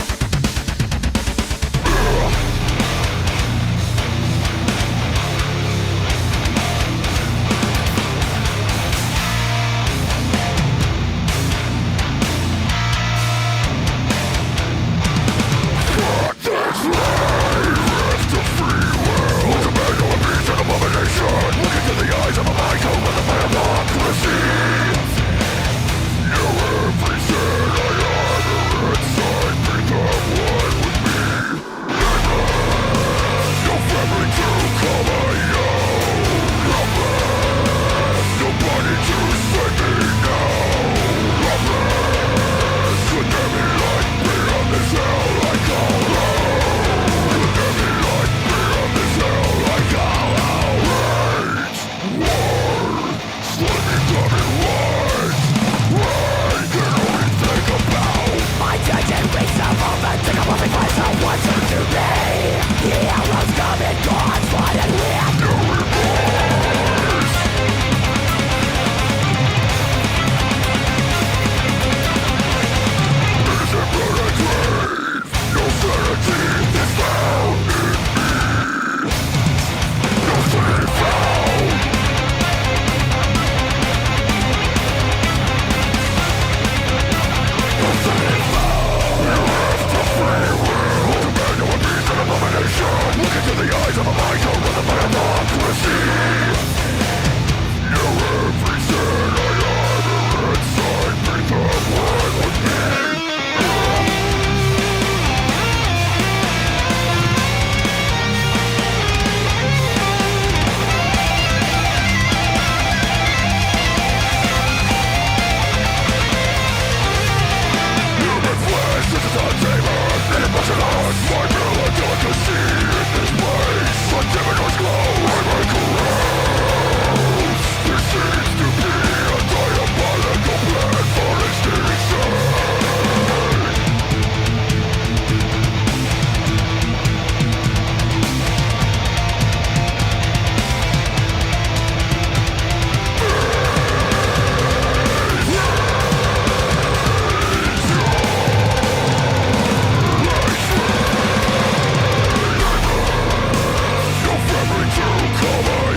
Come on!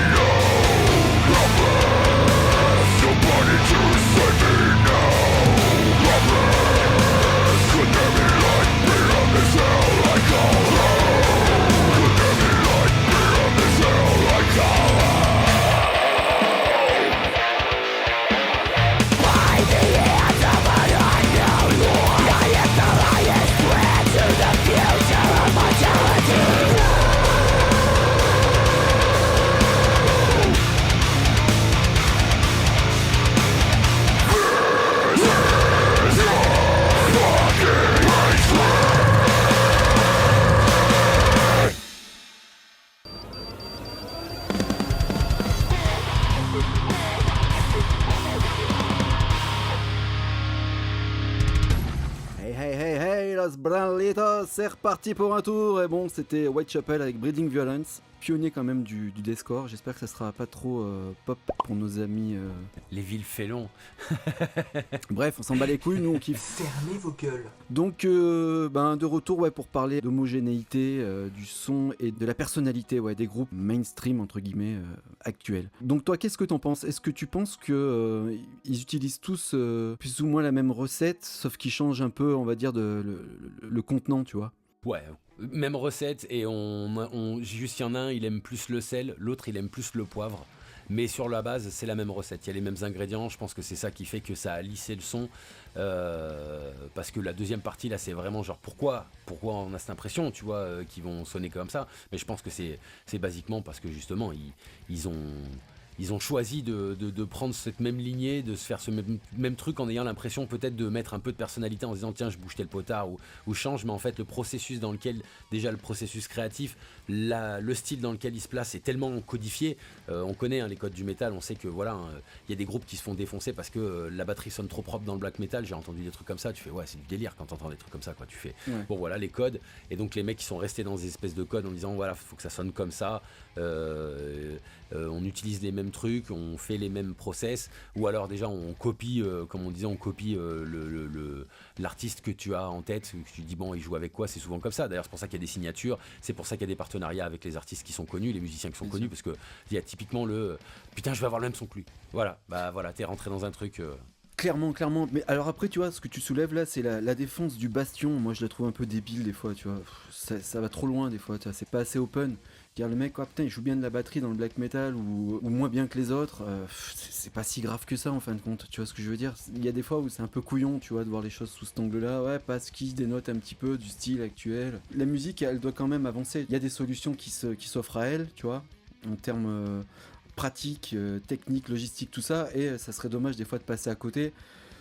Buenos Branlitos, c'est reparti pour un tour. Et bon, c'était Whitechapel avec Breeding Violence, pionnier quand même du deathcore. J'espère que ça sera pas trop pop pour nos amis.
Les villes félons.
Bref, on s'en bat les couilles, nous on kiffe.
Fermez vos gueules.
Donc, de retour pour parler d'homogénéité, du son et de la personnalité des groupes mainstream entre guillemets actuels. Donc toi, qu'est-ce que t'en penses ? Est-ce que tu penses que ils utilisent tous plus ou moins la même recette, sauf qu'ils changent un peu, on va dire, le contenant, tu vois ?
Ouais, même recette, et juste il y en a un, il aime plus le sel, l'autre il aime plus le poivre. Mais sur la base, c'est la même recette, il y a les mêmes ingrédients, je pense que c'est ça qui fait que ça a lissé le son. Parce que la deuxième partie là, c'est vraiment genre pourquoi on a cette impression, tu vois, qu'ils vont sonner comme ça. Mais je pense que c'est basiquement parce que justement, ils ont choisi de prendre cette même lignée, de se faire ce même truc en ayant l'impression peut-être de mettre un peu de personnalité en se disant tiens je bouge tel potard ou change, mais en fait le processus dans lequel, déjà le processus créatif, le style dans lequel il se place est tellement codifié, on connaît les codes du métal, on sait que voilà, il y a des groupes qui se font défoncer parce que la batterie sonne trop propre dans le black metal, j'ai entendu des trucs comme ça, tu fais ouais c'est du délire quand t'entends des trucs comme ça quoi, tu fais bon voilà les codes, et donc les mecs qui sont restés dans des espèces de codes en disant voilà faut que ça sonne comme ça, on utilise les mêmes trucs, on fait les mêmes process, ou alors déjà on copie, comme on disait, on copie l'artiste que tu as en tête, que tu dis bon il joue avec quoi, c'est souvent comme ça, d'ailleurs c'est pour ça qu'il y a des signatures, c'est pour ça qu'il y a des partenariats avec les artistes qui sont connus, les musiciens qui sont connus, parce que il y a typiquement putain je vais avoir le même son que lui, voilà, bah voilà, t'es rentré dans un truc...
Clairement, mais alors après tu vois, ce que tu soulèves là, c'est la défense du bastion, moi je la trouve un peu débile des fois, tu vois, ça va trop loin des fois, tu vois, c'est pas assez open. Dire le mec, putain, il joue bien de la batterie dans le black metal ou moins bien que les autres, c'est pas si grave que ça en fin de compte, tu vois ce que je veux dire. Il y a des fois où c'est un peu couillon, tu vois, de voir les choses sous cet angle-là, ouais, parce qu'il dénote un petit peu du style actuel. La musique, elle doit quand même avancer, il y a des solutions qui s'offrent à elle, tu vois, en termes pratiques, techniques, logistiques, tout ça, et ça serait dommage des fois de passer à côté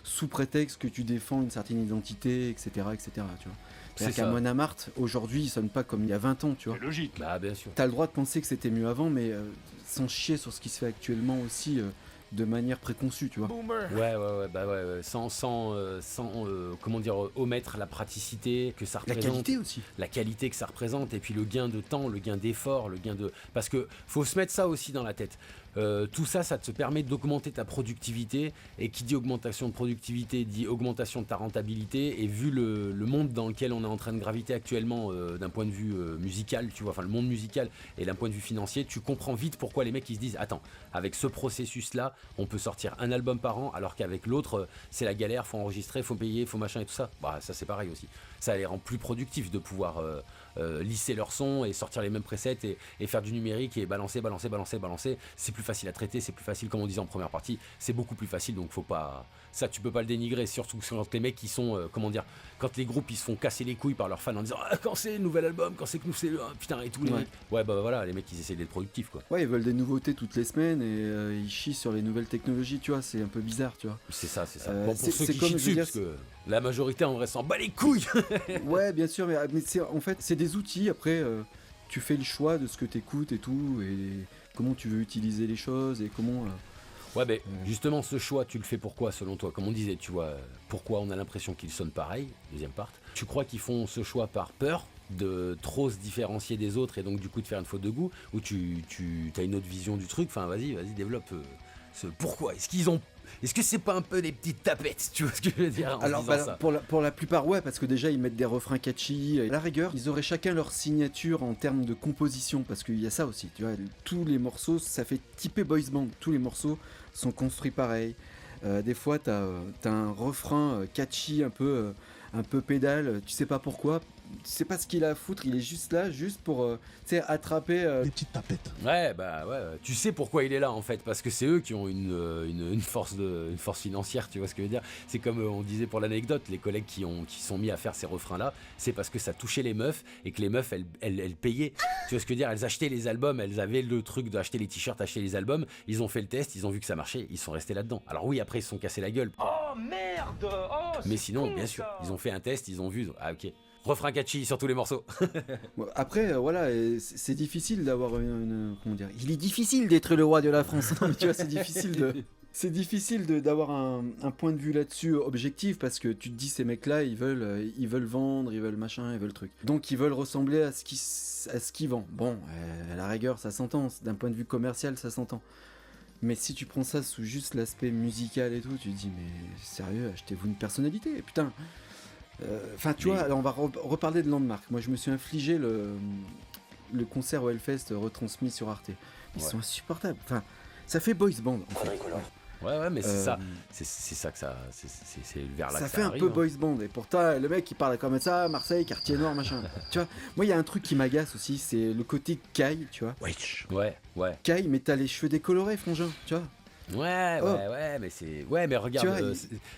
sous prétexte que tu défends une certaine identité, etc., tu vois. C'est-à-dire qu'à Mon Amarth, aujourd'hui, il sonne pas comme il y a 20 ans, tu vois.
C'est logique. Bah, bien sûr.
T'as le droit de penser que c'était mieux avant, mais sans chier sur ce qui se fait actuellement aussi, de manière préconçue, tu vois.
Ouais, sans comment dire, omettre la praticité que ça représente.
La qualité aussi.
La qualité que ça représente, et puis le gain de temps, le gain d'effort, parce que faut se mettre ça aussi dans la tête. Tout ça, ça te permet d'augmenter ta productivité, et qui dit augmentation de productivité dit augmentation de ta rentabilité, et vu le monde dans lequel on est en train de graviter actuellement d'un point de vue musical, tu vois, enfin le monde musical, et d'un point de vue financier, tu comprends vite pourquoi les mecs ils se disent attends, avec ce processus là on peut sortir un album par an, alors qu'avec l'autre c'est la galère, faut enregistrer, faut payer, faut machin et tout ça. Bah ça c'est pareil aussi, ça les rend plus productifs de pouvoir lisser leur son et sortir les mêmes presets et faire du numérique et balancer, c'est plus facile à traiter, c'est plus facile, comme on disait en première partie, c'est beaucoup plus facile, donc faut pas, ça tu peux pas le dénigrer, surtout quand les mecs qui sont, quand les groupes ils se font casser les couilles par leurs fans en disant quand c'est le nouvel album, quand c'est que nous c'est putain et tout, les mecs, voilà, les mecs ils essaient d'être productifs quoi.
Ouais, ils veulent des nouveautés toutes les semaines et ils chient sur les nouvelles technologies, tu vois, c'est un peu bizarre, tu vois.
C'est ça. Bon, pour ceux qui chient dessus, parce que la majorité en vrai s'en bat les couilles. Ouais,
bien sûr, mais en fait c'est des outils, après tu fais le choix de ce que t'écoutes et tout, et comment tu veux utiliser les choses et comment...
Ouais, mais justement, ce choix, tu le fais pourquoi, selon toi ? Comme on disait, tu vois, pourquoi on a l'impression qu'ils sonnent pareil, deuxième part. Tu crois qu'ils font ce choix par peur de trop se différencier des autres et donc du coup de faire une faute de goût, ou tu as une autre vision du truc ? Enfin, vas-y, développe ce pourquoi. Est-ce que c'est pas un peu des petites tapettes, tu vois ce que je veux dire ? Alors, ça.
Pour la plupart, ouais, parce que déjà ils mettent des refrains catchy. À la rigueur, ils auraient chacun leur signature en termes de composition, parce qu'il y a ça aussi, tu vois. Tous les morceaux, ça fait typer boys band. Tous les morceaux sont construits pareil. Des fois, t'as un refrain catchy, un peu pédale, tu sais pas pourquoi. Tu sais pas ce qu'il a à foutre, il est juste là, juste pour attraper
des petites tapettes.
Ouais, tu sais pourquoi il est là en fait, parce que c'est eux qui ont une force financière, tu vois ce que je veux dire. C'est comme on disait pour l'anecdote, les collègues qui sont mis à faire ces refrains là, c'est parce que ça touchait les meufs et que les meufs elles payaient. Tu vois ce que je veux dire, elles achetaient les albums, elles avaient le truc d'acheter les t-shirts, acheter les albums, ils ont fait le test, ils ont vu que ça marchait, ils sont restés là-dedans. Alors oui, après ils se sont cassés la gueule.
Oh merde,
mais sinon, bien sûr, ils ont fait un test, ils ont vu, ah ok. Refrain catchy sur tous les morceaux.
Après, voilà, c'est difficile d'avoir comment dire. Il est difficile d'être le roi de la France. Non, mais tu vois, c'est difficile c'est difficile d'avoir un point de vue là-dessus objectif parce que tu te dis ces mecs-là ils veulent vendre, ils veulent machin, ils veulent truc. Donc ils veulent ressembler à ce qu'ils vendent. Bon, à la rigueur ça s'entend, d'un point de vue commercial ça s'entend. Mais si tu prends ça sous juste l'aspect musical et tout, tu te dis mais sérieux, achetez-vous une personnalité, putain. Enfin tu vois, alors on va reparler de Landmark. Moi je me suis infligé le concert au Hellfest retransmis sur Arte. Ils sont insupportables. Enfin, ça fait boys band en fait.
Ouais, mais c'est ça. C'est ça que ça. C'est vers là
ça
que ça
fait un
arrive,
peu
hein.
boys band. Et pourtant, le mec il parle comme ça, Marseille, quartier nord, machin. Tu vois, moi il y a un truc qui m'agace aussi, c'est le côté Kai, tu vois.
Ouais.
Kai, mais t'as les cheveux décolorés, frangin, tu vois.
Ouais, mais c'est. Ouais, mais regarde,
Tu vois,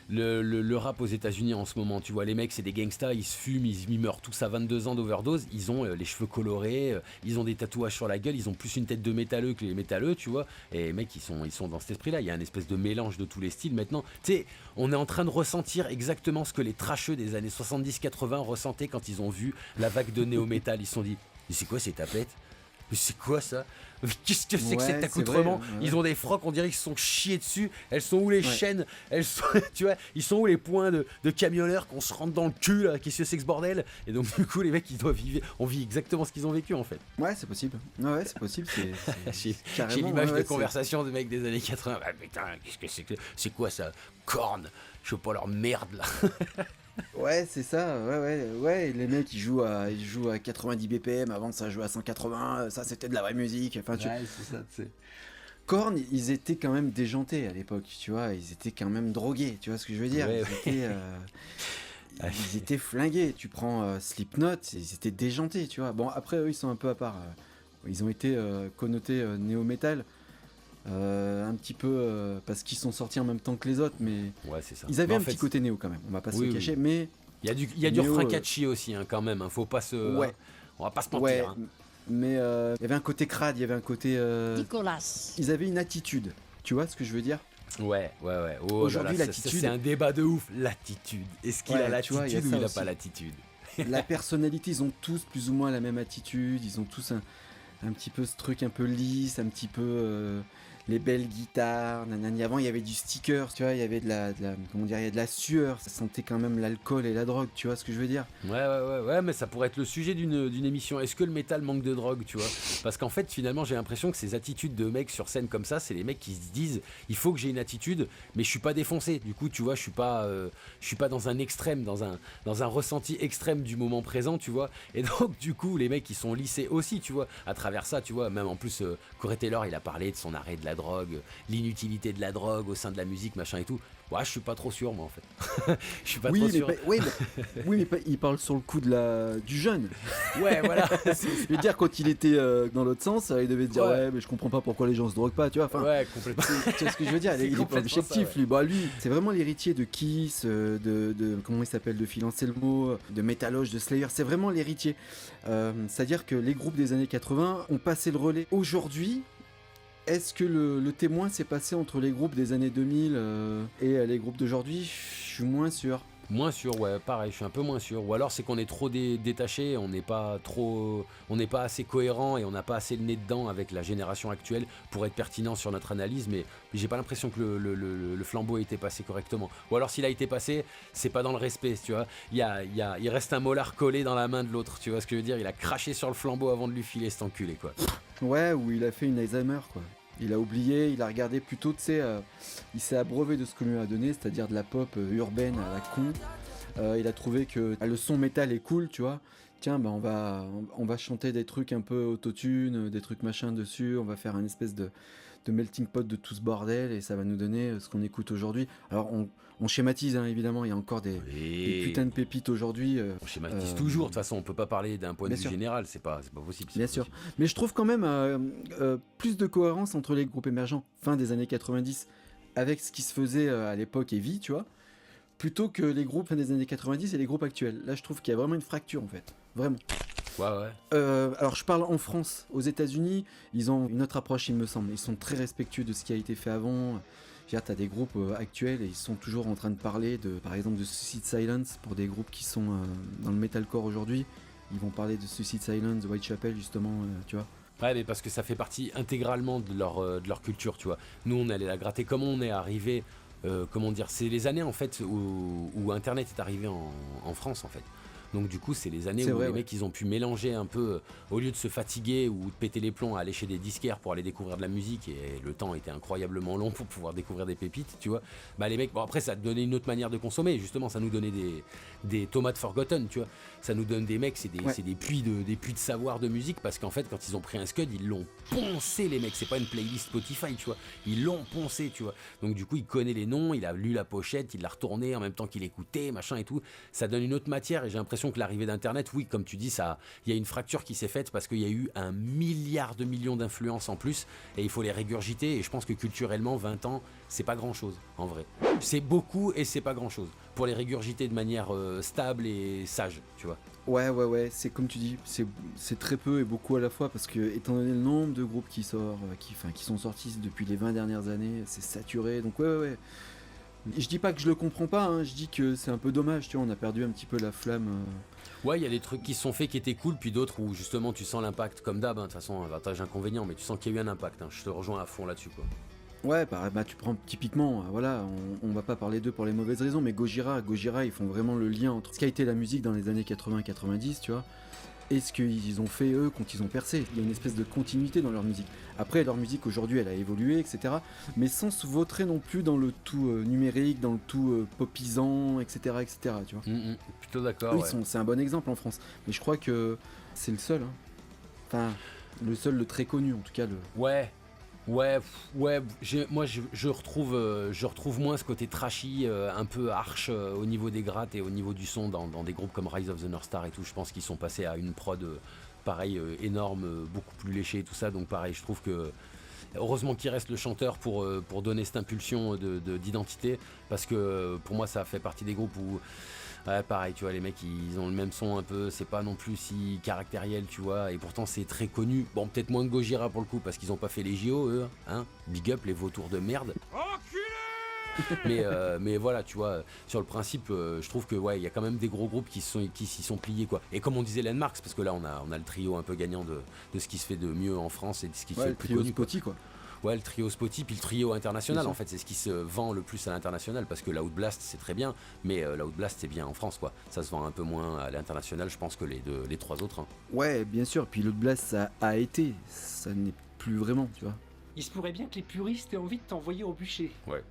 le rap aux États-Unis en ce moment, tu vois, les mecs, c'est des gangsters, ils se fument, ils meurent tous à 22 ans d'overdose, ils ont les cheveux colorés, ils ont des tatouages sur la gueule, ils ont plus une tête de métalleux que les métalleux, tu vois, et les mecs, ils sont dans cet esprit-là, il y a un espèce de mélange de tous les styles maintenant. Tu sais, on est en train de ressentir exactement ce que les trasheux des années 70-80 ressentaient quand ils ont vu la vague de néo-métal, ils se sont dit, mais c'est quoi ces tapettes? Mais c'est quoi ça? Qu'est-ce que c'est que cet accoutrement?
Vrai, ouais.
Ils ont des frocs, on dirait qu'ils se sont chiés dessus. Elles sont où les chaînes? Elles sont, tu vois, ils sont où les points de camionneurs qu'on se rentre dans le cul là? Qu'est-ce que c'est que ce bordel? Et donc du coup les mecs ils doivent vivre, on vit exactement ce qu'ils ont vécu en fait.
Ouais, c'est possible. Ouais, c'est possible.
J'ai l'image de conversation de mecs des années 80. Ah putain, qu'est-ce que c'est que c'est quoi ça? Corne, je sais pas leur merde là.
Ouais, c'est ça. Ouais. Les mecs ils jouent à 90 BPM. Avant ça jouait à 180. Ça c'était de la vraie musique. Enfin,
c'est ça, tu sais.
Korn, ils étaient quand même déjantés à l'époque, tu vois. Ils étaient quand même drogués. Tu vois ce que je veux dire?
Ouais,
Ils étaient flingués. Tu prends Slipknot, ils étaient déjantés, tu vois. Bon, après eux ils sont un peu à part. Ils ont été connotés néo-metal. Un petit peu parce qu'ils sont sortis en même temps que les autres, mais
ouais, c'est ça.
ils avaient
Mais
un petit côté néo quand même, on va pas se le cacher, mais
il y a du refrain catchy aussi hein, quand même, hein. Faut pas se
ouais.
On va pas se mentir.
Ouais,
hein.
mais il y avait un côté crade, il y avait un côté
Nicolas.
ils avaient une attitude, tu vois ce que je veux dire?
Ouais. Oh,
aujourd'hui,
là là,
l'attitude-
c'est un débat de ouf. L'attitude. Est-ce qu'il a
tu vois, il y a
l'attitude ou
ça
il a
aussi.
pas l'attitude?
La personnalité, ils ont tous plus ou moins la même attitude, ils ont tous un petit peu ce truc un peu lisse, un petit peu les belles guitares, nanani. Avant il y avait du sticker, tu vois, il y avait de la comment dire, il y a de la sueur, ça sentait quand même l'alcool et la drogue, tu vois ce que je veux dire?
Ouais, mais ça pourrait être le sujet d'une émission. Est-ce que le métal manque de drogue, tu vois? Parce qu'en fait, finalement, j'ai l'impression que ces attitudes de mecs sur scène comme ça, c'est les mecs qui se disent, il faut que j'ai une attitude, mais je suis pas défoncé. Du coup, tu vois, je suis pas dans un extrême, dans un ressenti extrême du moment présent, tu vois. Et donc, du coup, les mecs, ils sont lissés aussi, tu vois. À travers ça, tu vois, même en plus, Corey Taylor, il a parlé de son arrêt de la drogue, l'inutilité de la drogue au sein de la musique, machin et tout. Ouais, je suis pas trop sûr, moi, en fait. Je suis pas trop sûr.
Oui, mais il parle sur le coup du jeune.
Ouais, voilà.
Je veux dire, quand il était dans l'autre sens, il devait se dire ouais, mais je comprends pas pourquoi les gens se droguent pas, tu vois. Enfin,
ouais, complètement.
tu vois ce que je veux dire? Il est pas
complètement
objectif,
ça, ouais.
lui. Bah, lui, c'est vraiment l'héritier de Kiss, de comment il s'appelle, de Phil Anselmo, de Metalloge, de Slayer. C'est vraiment l'héritier. C'est-à-dire que les groupes des années 80 ont passé le relais. Aujourd'hui, est-ce que le témoin s'est passé entre les groupes des années 2000 et les groupes d'aujourd'hui? Je suis moins sûr.
Moins sûr, ouais, pareil, je suis un peu moins sûr. Ou alors c'est qu'on est trop détaché, on n'est pas assez cohérent et on n'a pas assez le nez dedans avec la génération actuelle pour être pertinent sur notre analyse, mais j'ai pas l'impression que le flambeau a été passé correctement. Ou alors s'il a été passé, c'est pas dans le respect, tu vois. Il reste un molar collé dans la main de l'autre, tu vois ce que je veux dire? Il a craché sur le flambeau avant de lui filer cet enculé, quoi.
Ouais, ou il a fait une Alzheimer, quoi. Il a oublié, il a regardé plutôt, tu sais, il s'est abreuvé de ce qu'on lui a donné, c'est-à-dire de la pop urbaine à la con. Il a trouvé que le son métal est cool, tu vois. Tiens, bah on va chanter des trucs un peu autotune, des trucs machin dessus, on va faire un espèce de melting pot de tout ce bordel et ça va nous donner ce qu'on écoute aujourd'hui. Alors on schématise hein, évidemment, il y a encore des putains de pépites aujourd'hui.
On schématise toujours, de toute façon on peut pas parler d'un point de vue général, c'est pas possible.
Bien sûr, mais je trouve quand même plus de cohérence entre les groupes émergents fin des années 90 avec ce qui se faisait à l'époque Heavy, tu vois, plutôt que les groupes fin des années 90 et les groupes actuels. Là je trouve qu'il y a vraiment une fracture en fait, vraiment.
Ouais.
Alors je parle en France. Aux États-Unis, ils ont une autre approche, il me semble. Ils sont très respectueux de ce qui a été fait avant. T'as des groupes actuels et ils sont toujours en train de parler par exemple de Suicide Silence pour des groupes qui sont dans le metalcore aujourd'hui. Ils vont parler de Suicide Silence, de Whitechapel justement, tu vois.
Ouais, mais parce que ça fait partie intégralement de leur culture, tu vois. Nous, on allait la gratter. Comment on est arrivé, comment dire, c'est les années en fait où Internet est arrivé en France en fait. Donc du coup, c'est les années
C'est
où
vrai,
les
ouais.
mecs, ils ont pu mélanger un peu, au lieu de se fatiguer ou de péter les plombs à aller chez des disquaires pour aller découvrir de la musique, et le temps était incroyablement long pour pouvoir découvrir des pépites, tu vois. Bah les mecs, bon après, ça donnait une autre manière de consommer, justement, ça nous donnait des tomates forgotten, tu vois. Ça nous donne des mecs, c'est
Ouais.
des puits de savoir de musique, parce qu'en fait, quand ils ont pris un scud, ils l'ont poncé, les mecs. C'est pas une playlist Spotify, tu vois. Ils l'ont poncé, tu vois. Donc du coup, il connaît les noms, il a lu la pochette, il l'a retourné en même temps qu'il écoutait, machin et tout. Ça donne une autre matière, et j'ai l'impression que l'arrivée d'Internet, oui, comme tu dis, ça, il y a une fracture qui s'est faite parce qu'il y a eu 1 milliard de millions d'influences en plus, et il faut les régurgiter. Et je pense que culturellement, 20 ans, c'est pas grand chose, en vrai. C'est beaucoup et c'est pas grand chose. Pour les régurgiter de manière stable et sage, tu vois.
Ouais, c'est comme tu dis, c'est très peu et beaucoup à la fois parce que étant donné le nombre de groupes qui sont sortis depuis les 20 dernières années, c'est saturé. Donc ouais. Je dis pas que je le comprends pas, hein, je dis que c'est un peu dommage, tu vois, on a perdu un petit peu la flamme.
Ouais, il y a des trucs qui se sont faits qui étaient cool, puis d'autres où justement tu sens l'impact, comme d'hab, hein. De toute façon, avantage inconvénient, mais tu sens qu'il y a eu un impact, hein. Je te rejoins à fond là-dessus, quoi.
Ouais, bah tu prends typiquement, voilà, on va pas parler d'eux pour les mauvaises raisons, mais Gojira, ils font vraiment le lien entre ce qu'a été la musique dans les années 80-90, tu vois, et ce qu'ils ont fait eux quand ils ont percé. Il y a une espèce de continuité dans leur musique. Après, leur musique aujourd'hui, elle a évolué, etc., mais sans se vautrer non plus dans le tout numérique, dans le tout popisant, etc., tu vois.
Plutôt d'accord,
Eux,
ouais.
c'est un bon exemple en France, mais je crois que c'est le seul, hein. Enfin, le seul, le très connu, en tout cas, le...
Ouais, moi je retrouve moins ce côté trashy, un peu arche au niveau des grattes et au niveau du son dans des groupes comme Rise of the North Star et tout. Je pense qu'ils sont passés à une prod pareil énorme, beaucoup plus léchée et tout ça. Donc pareil, je trouve que heureusement qu'il reste le chanteur pour donner cette impulsion d'identité, parce que pour moi ça fait partie des groupes où ouais, pareil, tu vois, les mecs ils ont le même son un peu, c'est pas non plus si caractériel, tu vois, et pourtant c'est très connu. Bon, peut-être moins que Gojira pour le coup, parce qu'ils ont pas fait les JO, eux, hein. Big up les vautours de merde. Mais voilà, tu vois, sur le principe, je trouve que ouais, il y a quand même des gros groupes qui s'y sont pliés, quoi. Et comme on disait Landmarks, parce que là on a le trio un peu gagnant de ce qui se fait de mieux en France et de ce qui se fait
Ouais,
le
le
plus
trio
connu, quoi.
Spotty, quoi.
Ouais, le trio Spotty, puis le trio international,
Bien sûr.
en fait, c'est ce qui se vend le plus à l'international, parce que la Outblast, c'est très bien, mais la Outblast, c'est bien en France, quoi. Ça se vend un peu moins à l'international, je pense, que les trois autres, hein.
Ouais, bien sûr, puis l'autre blast, ça a été, ça n'est plus vraiment, tu vois.
Il se pourrait bien que les puristes aient envie de t'envoyer au bûcher.
Ouais.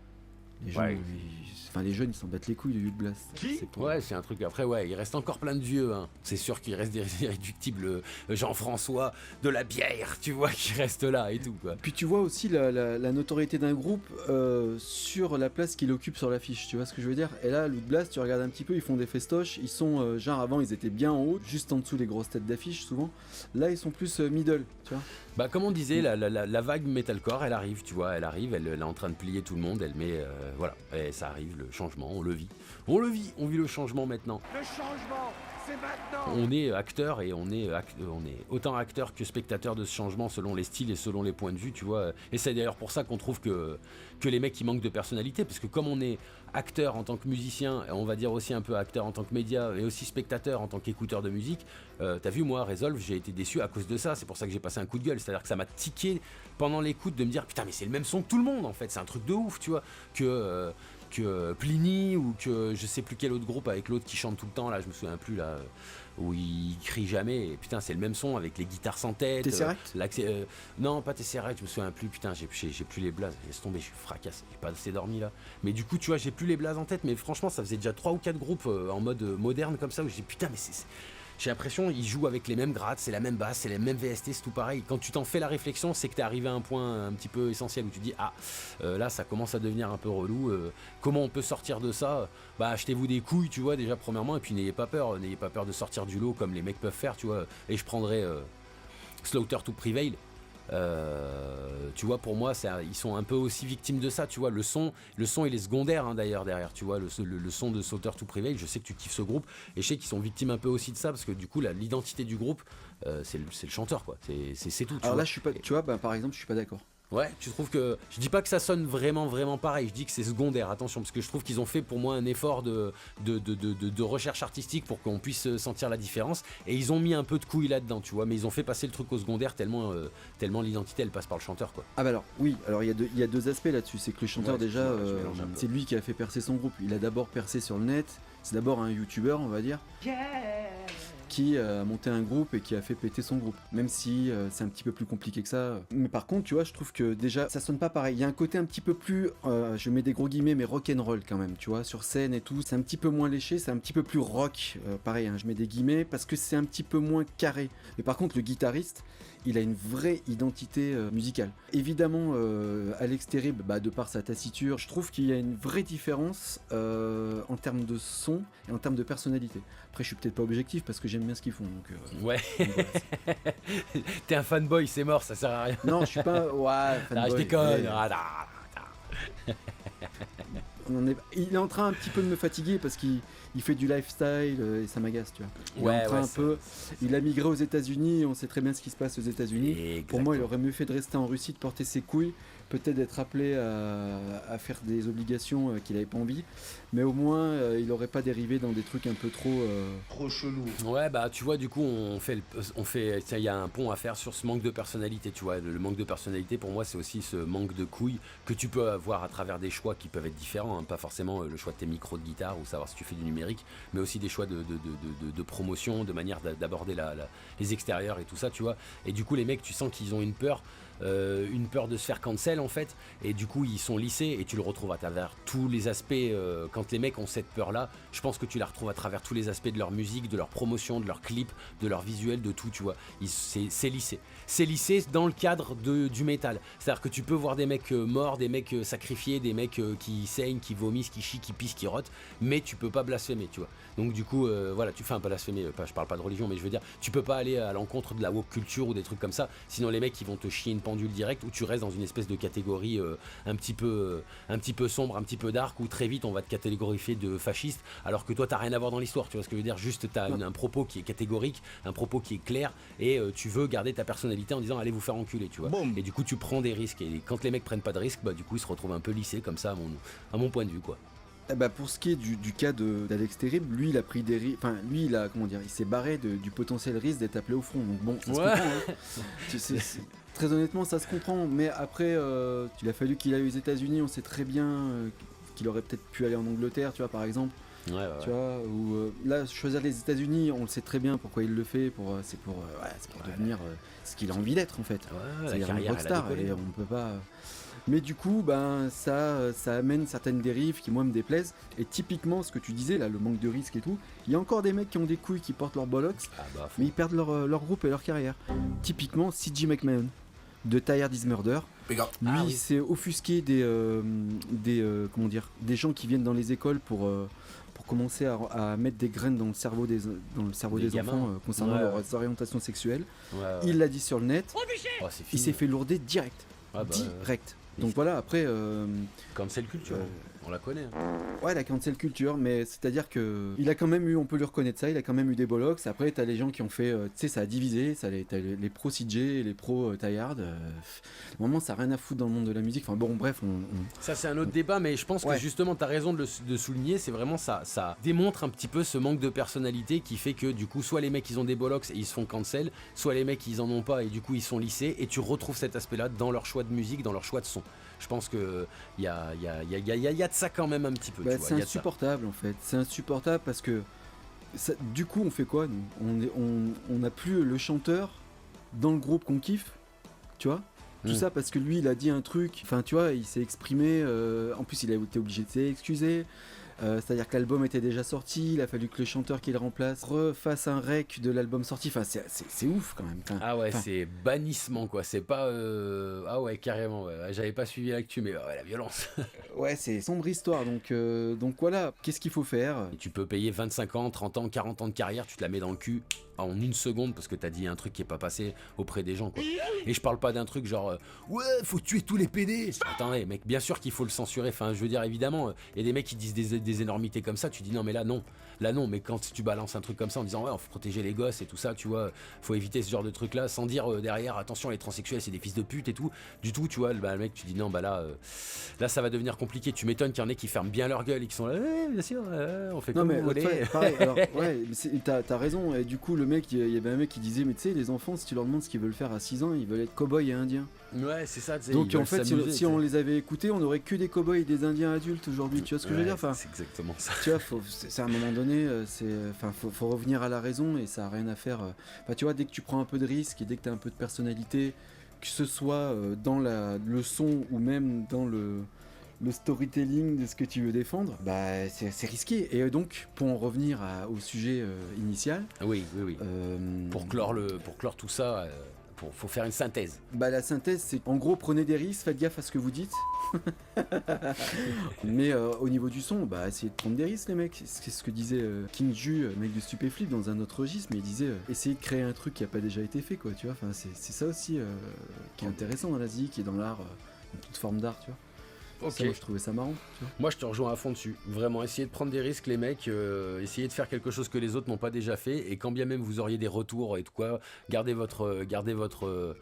Les jeunes,
Ouais.
les jeunes, ils s'en battent les couilles de Youth Blast. C'est pas-
Ouais, c'est un truc. Après, ouais, il reste encore plein de vieux, hein. C'est sûr qu'il reste des irréductibles Jean-François de la bière, tu vois, qui reste là et tout, quoi.
Puis tu vois aussi la notoriété d'un groupe sur la place qu'il occupe sur l'affiche, tu vois ce que je veux dire. Et là, Youth Blast, tu regardes un petit peu, ils font des festoches, ils sont, genre avant, ils étaient bien en haut, juste en dessous les grosses têtes d'affiche, souvent. Là, ils sont plus middle, tu vois.
Bah, comme on disait, la vague metalcore, elle arrive, tu vois, elle arrive, elle est en train de plier tout le monde, elle met, voilà, et ça arrive, le changement, on le vit, on vit le changement maintenant.
Le changement, c'est maintenant.
On est acteur et on est autant acteur que spectateur de ce changement selon les styles et selon les points de vue, tu vois. Et c'est d'ailleurs pour ça qu'on trouve que les mecs, ils manquent de personnalité, parce que comme on est acteur en tant que musicien, et on va dire aussi un peu acteur en tant que média, et aussi spectateur en tant qu'écouteur de musique, t'as vu, moi, Resolve, j'ai été déçu à cause de ça, c'est pour ça que j'ai passé un coup de gueule, c'est-à-dire que ça m'a tiqué pendant l'écoute de me dire, putain, mais c'est le même son que tout le monde, en fait, c'est un truc de ouf, tu vois, que Pliny, ou que je sais plus quel autre groupe avec l'autre qui chante tout le temps, là, je me souviens plus, là, où il crie jamais, et putain, c'est le même son avec les guitares sans tête.
Tesseract
non, pas Tesseract, je me souviens plus, putain, j'ai plus les blazes, laisse tomber, je suis fracasse, j'ai pas assez dormi là. Mais du coup, tu vois, j'ai plus les blazes en tête, mais franchement, ça faisait déjà 3 ou 4 groupes en mode moderne comme ça, où je dis putain, mais j'ai l'impression ils jouent avec les mêmes grattes, c'est la même basse, c'est les mêmes VST, c'est tout pareil. Quand tu t'en fais la réflexion, c'est que t'es arrivé à un point un petit peu essentiel où tu dis là ça commence à devenir un peu relou, comment on peut sortir de ça? Bah achetez-vous des couilles, tu vois, déjà premièrement, et puis n'ayez pas peur de sortir du lot comme les mecs peuvent faire, tu vois. Et je prendrais Slaughter to Prevail. Tu vois, pour moi, ils sont un peu aussi victimes de ça, tu vois. Le son il est secondaire, hein, d'ailleurs, derrière, tu vois, le son de Slaughter to Prevail. Je sais que tu kiffes ce groupe, et je sais qu'ils sont victimes un peu aussi de ça, parce que du coup, l'identité du groupe, c'est le chanteur, quoi. C'est tout. Tu
Alors
vois.
là, je suis pas, tu vois, bah, par exemple, je suis pas d'accord.
Ouais, tu trouves que... Je dis pas que ça sonne vraiment pareil, je dis que c'est secondaire, attention, parce que je trouve qu'ils ont fait pour moi un effort de recherche artistique pour qu'on puisse sentir la différence, et ils ont mis un peu de couilles là-dedans, tu vois, mais ils ont fait passer le truc au secondaire tellement l'identité elle passe par le chanteur, quoi.
Ah bah alors, oui, alors il y a deux aspects là-dessus, c'est que le chanteur
Ouais,
déjà,
je mélange un peu.
c'est lui qui a fait percer son groupe, il a d'abord percé sur le net, c'est d'abord un youtubeur on va dire, qui a monté un groupe et qui a fait péter son groupe. Même si c'est un petit peu plus compliqué que ça. Mais par contre, tu vois, je trouve que déjà, ça sonne pas pareil. Il y a un côté un petit peu plus, je mets des gros guillemets, mais rock'n'roll quand même, tu vois, sur scène et tout. C'est un petit peu moins léché, c'est un petit peu plus rock. Pareil, hein, je mets des guillemets parce que c'est un petit peu moins carré. Mais par contre, le guitariste, il a une vraie identité musicale. Évidemment, Alex Terrible, bah, de par sa taciture, je trouve qu'il y a une vraie différence en termes de son et en termes de personnalité. Après, je suis peut-être pas objectif parce que j'aime bien ce qu'ils font. Donc,
Ouais.
donc voilà.
T'es un fanboy, c'est mort, ça sert à rien.
Non, je suis pas. Ouais,
Ah, je
fanboy,
déconne.
mais il est en train un petit peu de me fatiguer parce qu'il fait du lifestyle et ça m'agace, tu vois. Il est en train un peu. Il a migré aux États-Unis, on sait très bien ce qui se passe aux États-Unis. Pour moi, il aurait mieux fait de rester en Russie, de porter ses couilles, peut-être d'être appelé à faire des obligations qu'il n'avait pas envie, mais au moins il n'aurait pas dérivé dans des trucs un peu trop chelous.
Ouais, bah tu vois, du coup, il y a un pont à faire sur ce manque de personnalité, tu vois. Le manque de personnalité, pour moi, c'est aussi ce manque de couilles que tu peux avoir à travers des choix qui peuvent être différents, hein. Pas forcément le choix de tes micros de guitare ou savoir si tu fais du numérique, mais aussi des choix de promotion, de manière d'aborder les extérieurs et tout ça, tu vois. Et du coup, les mecs, tu sens qu'ils ont une peur de se faire cancel en fait, et du coup ils sont lissés, et tu le retrouves à travers tous les aspects. Quand les mecs ont cette peur là, je pense que tu la retrouves à travers tous les aspects de leur musique, de leur promotion, de leurs clips, de leur visuel, de tout, tu vois. C'est lissé dans le cadre du métal, c'est à dire que tu peux voir des mecs morts, des mecs sacrifiés, des mecs qui saignent, qui vomissent, qui chient, qui pissent, qui rotent, mais tu peux pas blasphémer, tu vois. Donc du coup voilà, tu fais un peu blasphémer, je parle pas de religion, mais je veux dire, tu peux pas aller à l'encontre de la woke culture ou des trucs comme ça, sinon les mecs ils vont te chier une pendule direct, où tu restes dans une espèce de catégorie un petit peu sombre, un petit peu dark, où très vite on va te catégorifier de fasciste, alors que toi t'as rien à voir dans l'histoire, tu vois ce que je veux dire. Juste t'as un propos qui est catégorique, un propos qui est clair, et tu veux garder ta personnalité en disant allez vous faire enculer, tu vois. Boom. Et du coup tu prends des risques, et quand les mecs prennent pas de risques, bah du coup ils se retrouvent un peu lissés comme ça à mon point de vue, quoi.
Bah pour ce qui est du cas d'Alex Terrible, lui il a pris des risques, enfin lui il a, comment dire, il s'est barré du potentiel risque d'être appelé au front, donc bon, ça se comprend, hein. Très honnêtement ça se comprend, mais après il a fallu qu'il aille aux États-Unis, on sait très bien qu'il aurait peut-être pu aller en Angleterre, tu vois, par exemple. Tu vois, ou là choisir les États-Unis, on le sait très bien pourquoi il le fait, c'est pour devenir ce qu'il a envie d'être en fait. C'est un rockstar et on peut pas. Mais du coup, ben ça amène certaines dérives qui moi me déplaisent. Et typiquement, ce que tu disais là, le manque de risque et tout, il y a encore des mecs qui ont des couilles, qui portent leur bollocks, mais ils perdent leur groupe et leur carrière. Typiquement, C.J. McMahon de Tired Is Murder. Lui, s'est offusqué des gens qui viennent dans les écoles pour commencer à mettre des graines dans le cerveau des enfants concernant leurs orientations sexuelles. Il l'a dit sur le net. Il s'est fait lourder direct. Direct. Donc voilà, après...
cancel culture, on la connaît.
Ouais, la cancel culture, mais c'est-à-dire que il a quand même eu, on peut lui reconnaître ça, il a quand même eu des bollocks. Après, t'as les gens qui ont fait, tu sais, ça a divisé, t'as les pros CJ et les pros Tired. Normalement, ça n'a rien à foutre dans le monde de la musique. Enfin bon, bref,
ça c'est un autre débat, mais je pense que justement, t'as raison de souligner, c'est vraiment ça démontre un petit peu ce manque de personnalité qui fait que du coup, soit les mecs ils ont des bollocks et ils se font cancel, soit les mecs ils en ont pas et du coup ils sont lissés, et tu retrouves cet aspect-là dans leur choix de musique, dans leur choix de son. Je pense que il y a de ça quand même un petit peu.
C'est insupportable en fait. C'est insupportable parce que ça, du coup on fait quoi nous on n'a plus le chanteur dans le groupe qu'on kiffe, tu vois. Tout ça parce que lui il a dit un truc, enfin tu vois, il s'est exprimé, en plus il a été obligé de s'excuser. C'est-à-dire que l'album était déjà sorti, il a fallu que le chanteur qui le remplace refasse un rec de l'album sorti. Enfin, c'est ouf quand même.
C'est bannissement quoi. C'est pas. Ah ouais, carrément. Ouais. J'avais pas suivi l'actu, mais la violence.
Ouais, c'est sombre histoire. Donc voilà, qu'est-ce qu'il faut faire ?
Et tu peux payer 25 ans, 30 ans, 40 ans de carrière, tu te la mets dans le cul. en une seconde parce que t'as dit un truc qui est pas passé auprès des gens, quoi. Et je parle pas d'un truc genre ouais, faut tuer tous les PD. Attendez, mec, bien sûr qu'il faut le censurer. Enfin, je veux dire, évidemment, il y a des mecs qui disent des énormités comme ça. Tu dis non, mais là non. Là non, mais quand tu balances un truc comme ça en disant ouais, faut protéger les gosses et tout ça, tu vois, faut éviter ce genre de truc là, sans dire derrière attention, les transsexuels c'est des fils de pute et tout, du tout, tu vois, le mec, tu dis non, bah là ça va devenir compliqué. Tu m'étonnes qu'il y en ait qui ferment bien leur gueule et qui sont là, bien sûr, on fait
Non
comme
mais
vous voulez.
pareil, alors, ouais, t'as raison. Et du coup, le mec, il y avait un mec qui disait, mais tu sais, les enfants, si tu leur demandes ce qu'ils veulent faire à 6 ans, ils veulent être cow-boys et indiens.
Ouais, c'est ça.
Donc en fait, si on les avait écoutés, on aurait que des cow-boys et des indiens adultes aujourd'hui. Tu vois ce que je veux dire, enfin,
c'est exactement ça.
tu vois, c'est à un moment donné, faut revenir à la raison et ça a rien à faire. Enfin, tu vois, dès que tu prends un peu de risque et dès que t'as un peu de personnalité, que ce soit dans le son ou même dans le storytelling de ce que tu veux défendre, bah c'est risqué. Et donc, pour en revenir au sujet initial,
oui. Pour clore tout ça, faut faire une synthèse.
Bah la synthèse, c'est en gros, prenez des risques, faites gaffe à ce que vous dites. Mais au niveau du son, bah essayez de prendre des risques, les mecs. C'est ce que disait King Ju, mec de Stupéflip, dans un autre registre, mais il disait essayez de créer un truc qui a pas déjà été fait, quoi, tu vois. Enfin, c'est ça aussi qui est intéressant dans l'Asie, qui est dans l'art, dans toute forme d'art, tu vois.
Ok.
Ça, moi, je trouvais ça marrant, tu vois.
Moi je te rejoins à fond dessus. Vraiment, essayez de prendre des risques, les mecs. Essayez de faire quelque chose que les autres n'ont pas déjà fait. Et quand bien même vous auriez des retours et tout quoi, gardez votre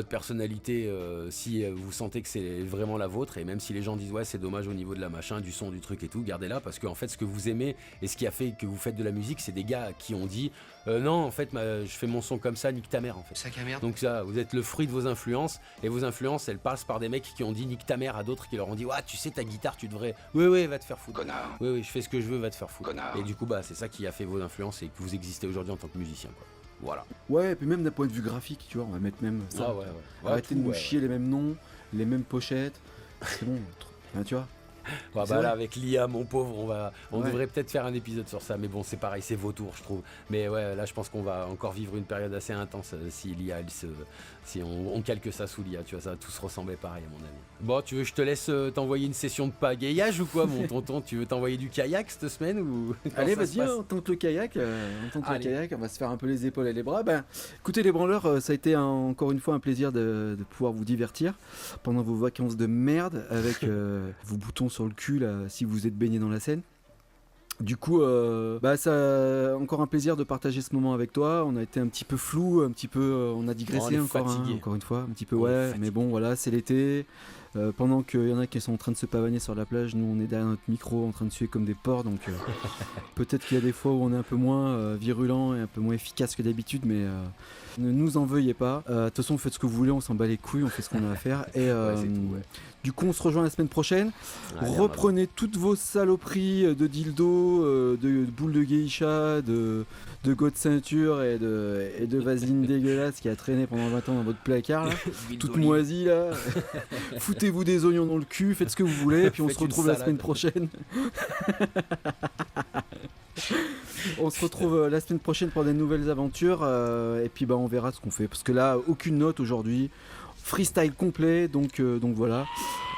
personnalité si vous sentez que c'est vraiment la vôtre. Et même si les gens disent ouais, c'est dommage au niveau de la machin, du son, du truc et tout, gardez-la. Parce qu'en fait, ce que vous aimez et ce qui a fait que vous faites de la musique, c'est des gars qui ont dit non, en fait, je fais mon son comme ça, nique ta mère, en fait.
Sac à merde.
Donc ça, vous êtes le fruit de vos influences. Et vos influences, elles passent par des mecs qui ont dit nique ta mère à d'autres qui leur ont dit ouais, tu sais, ta guitare, tu devrais. Oui, va te faire foutre.
Connard.
Oui, je fais ce que je veux, va te faire foutre.
Connard.
Et du coup, bah, c'est ça qui a fait vos influences et que vous existez aujourd'hui en tant que musicien, quoi. Voilà.
Ouais, et puis même d'un point de vue graphique, tu vois, on va mettre même ça.
Ah ouais.
Arrêtez
tout,
de nous chier les mêmes noms, les mêmes pochettes. C'est bon, enfin, tu vois.
Ouais,
C'est
bah
vrai.
là, avec l'IA, mon pauvre, on
Ouais.
devrait peut-être faire un épisode sur ça, mais bon, c'est pareil, c'est vautour, je trouve. Mais ouais, là, je pense qu'on va encore vivre une période assez intense si l'IA, si on calque ça sous l'IA, tu vois, ça va tous ressembler pareil, à mon avis. Bon, tu veux que je te laisse t'envoyer une session de pagayage ou quoi, mon tonton? Tu veux t'envoyer du kayak cette semaine ou
Allez,
comment ça se
vas-y,
passe
on tente le kayak.
Allez.
On va se faire un peu les épaules et les bras. Ben, écoutez, les branleurs, ça a été encore une fois un plaisir de pouvoir vous divertir pendant vos vacances de merde avec vos boutons sur le cul là, si vous êtes baigné dans la Seine. Du coup, ça encore un plaisir de partager ce moment avec toi. On a été un petit peu flou, un petit peu, on a digressé
On est
encore,
fatigué.
encore une fois, un petit peu,
On est
ouais.
fatigué.
Mais bon, voilà, c'est l'été. Pendant qu'il y en a qui sont en train de se pavaner sur la plage, nous on est derrière notre micro en train de suer comme des porcs. Donc peut-être qu'il y a des fois où on est un peu moins virulent et un peu moins efficace que d'habitude, mais ne nous en veuillez pas. De toute façon, faites ce que vous voulez, on s'en bat les couilles, on fait ce qu'on a à faire. Et
c'est tout, ouais.
du coup, on se rejoint la semaine prochaine.
Allez,
Reprenez toutes vos saloperies de dildo, de boules de geisha, de go de ceinture et de vaseline dégueulasse qui a traîné pendant 20 ans dans votre placard, là. Toute moisie là. Foutez-vous des oignons dans le cul, faites ce que vous voulez, et puis on
Faites
se
une
retrouve la
salade.
semaine prochaine. On se retrouve la semaine prochaine pour des nouvelles aventures, et puis on verra ce qu'on fait. Parce que là, aucune note aujourd'hui, freestyle complet, donc voilà.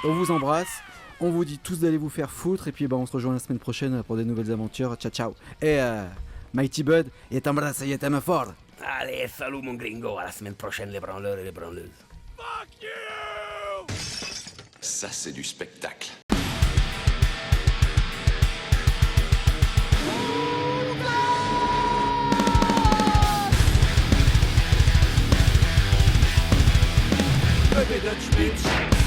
On vous embrasse, on vous dit tous d'aller vous faire foutre, et puis on se rejoint la semaine prochaine pour des nouvelles aventures. Ciao ciao. Et Mighty Bud, et t'embrasse, et t'aime fort.
Allez, salut mon gringo, à la semaine prochaine les branleurs et les branleuses.
Ça, c'est du spectacle.
Dutch bitch.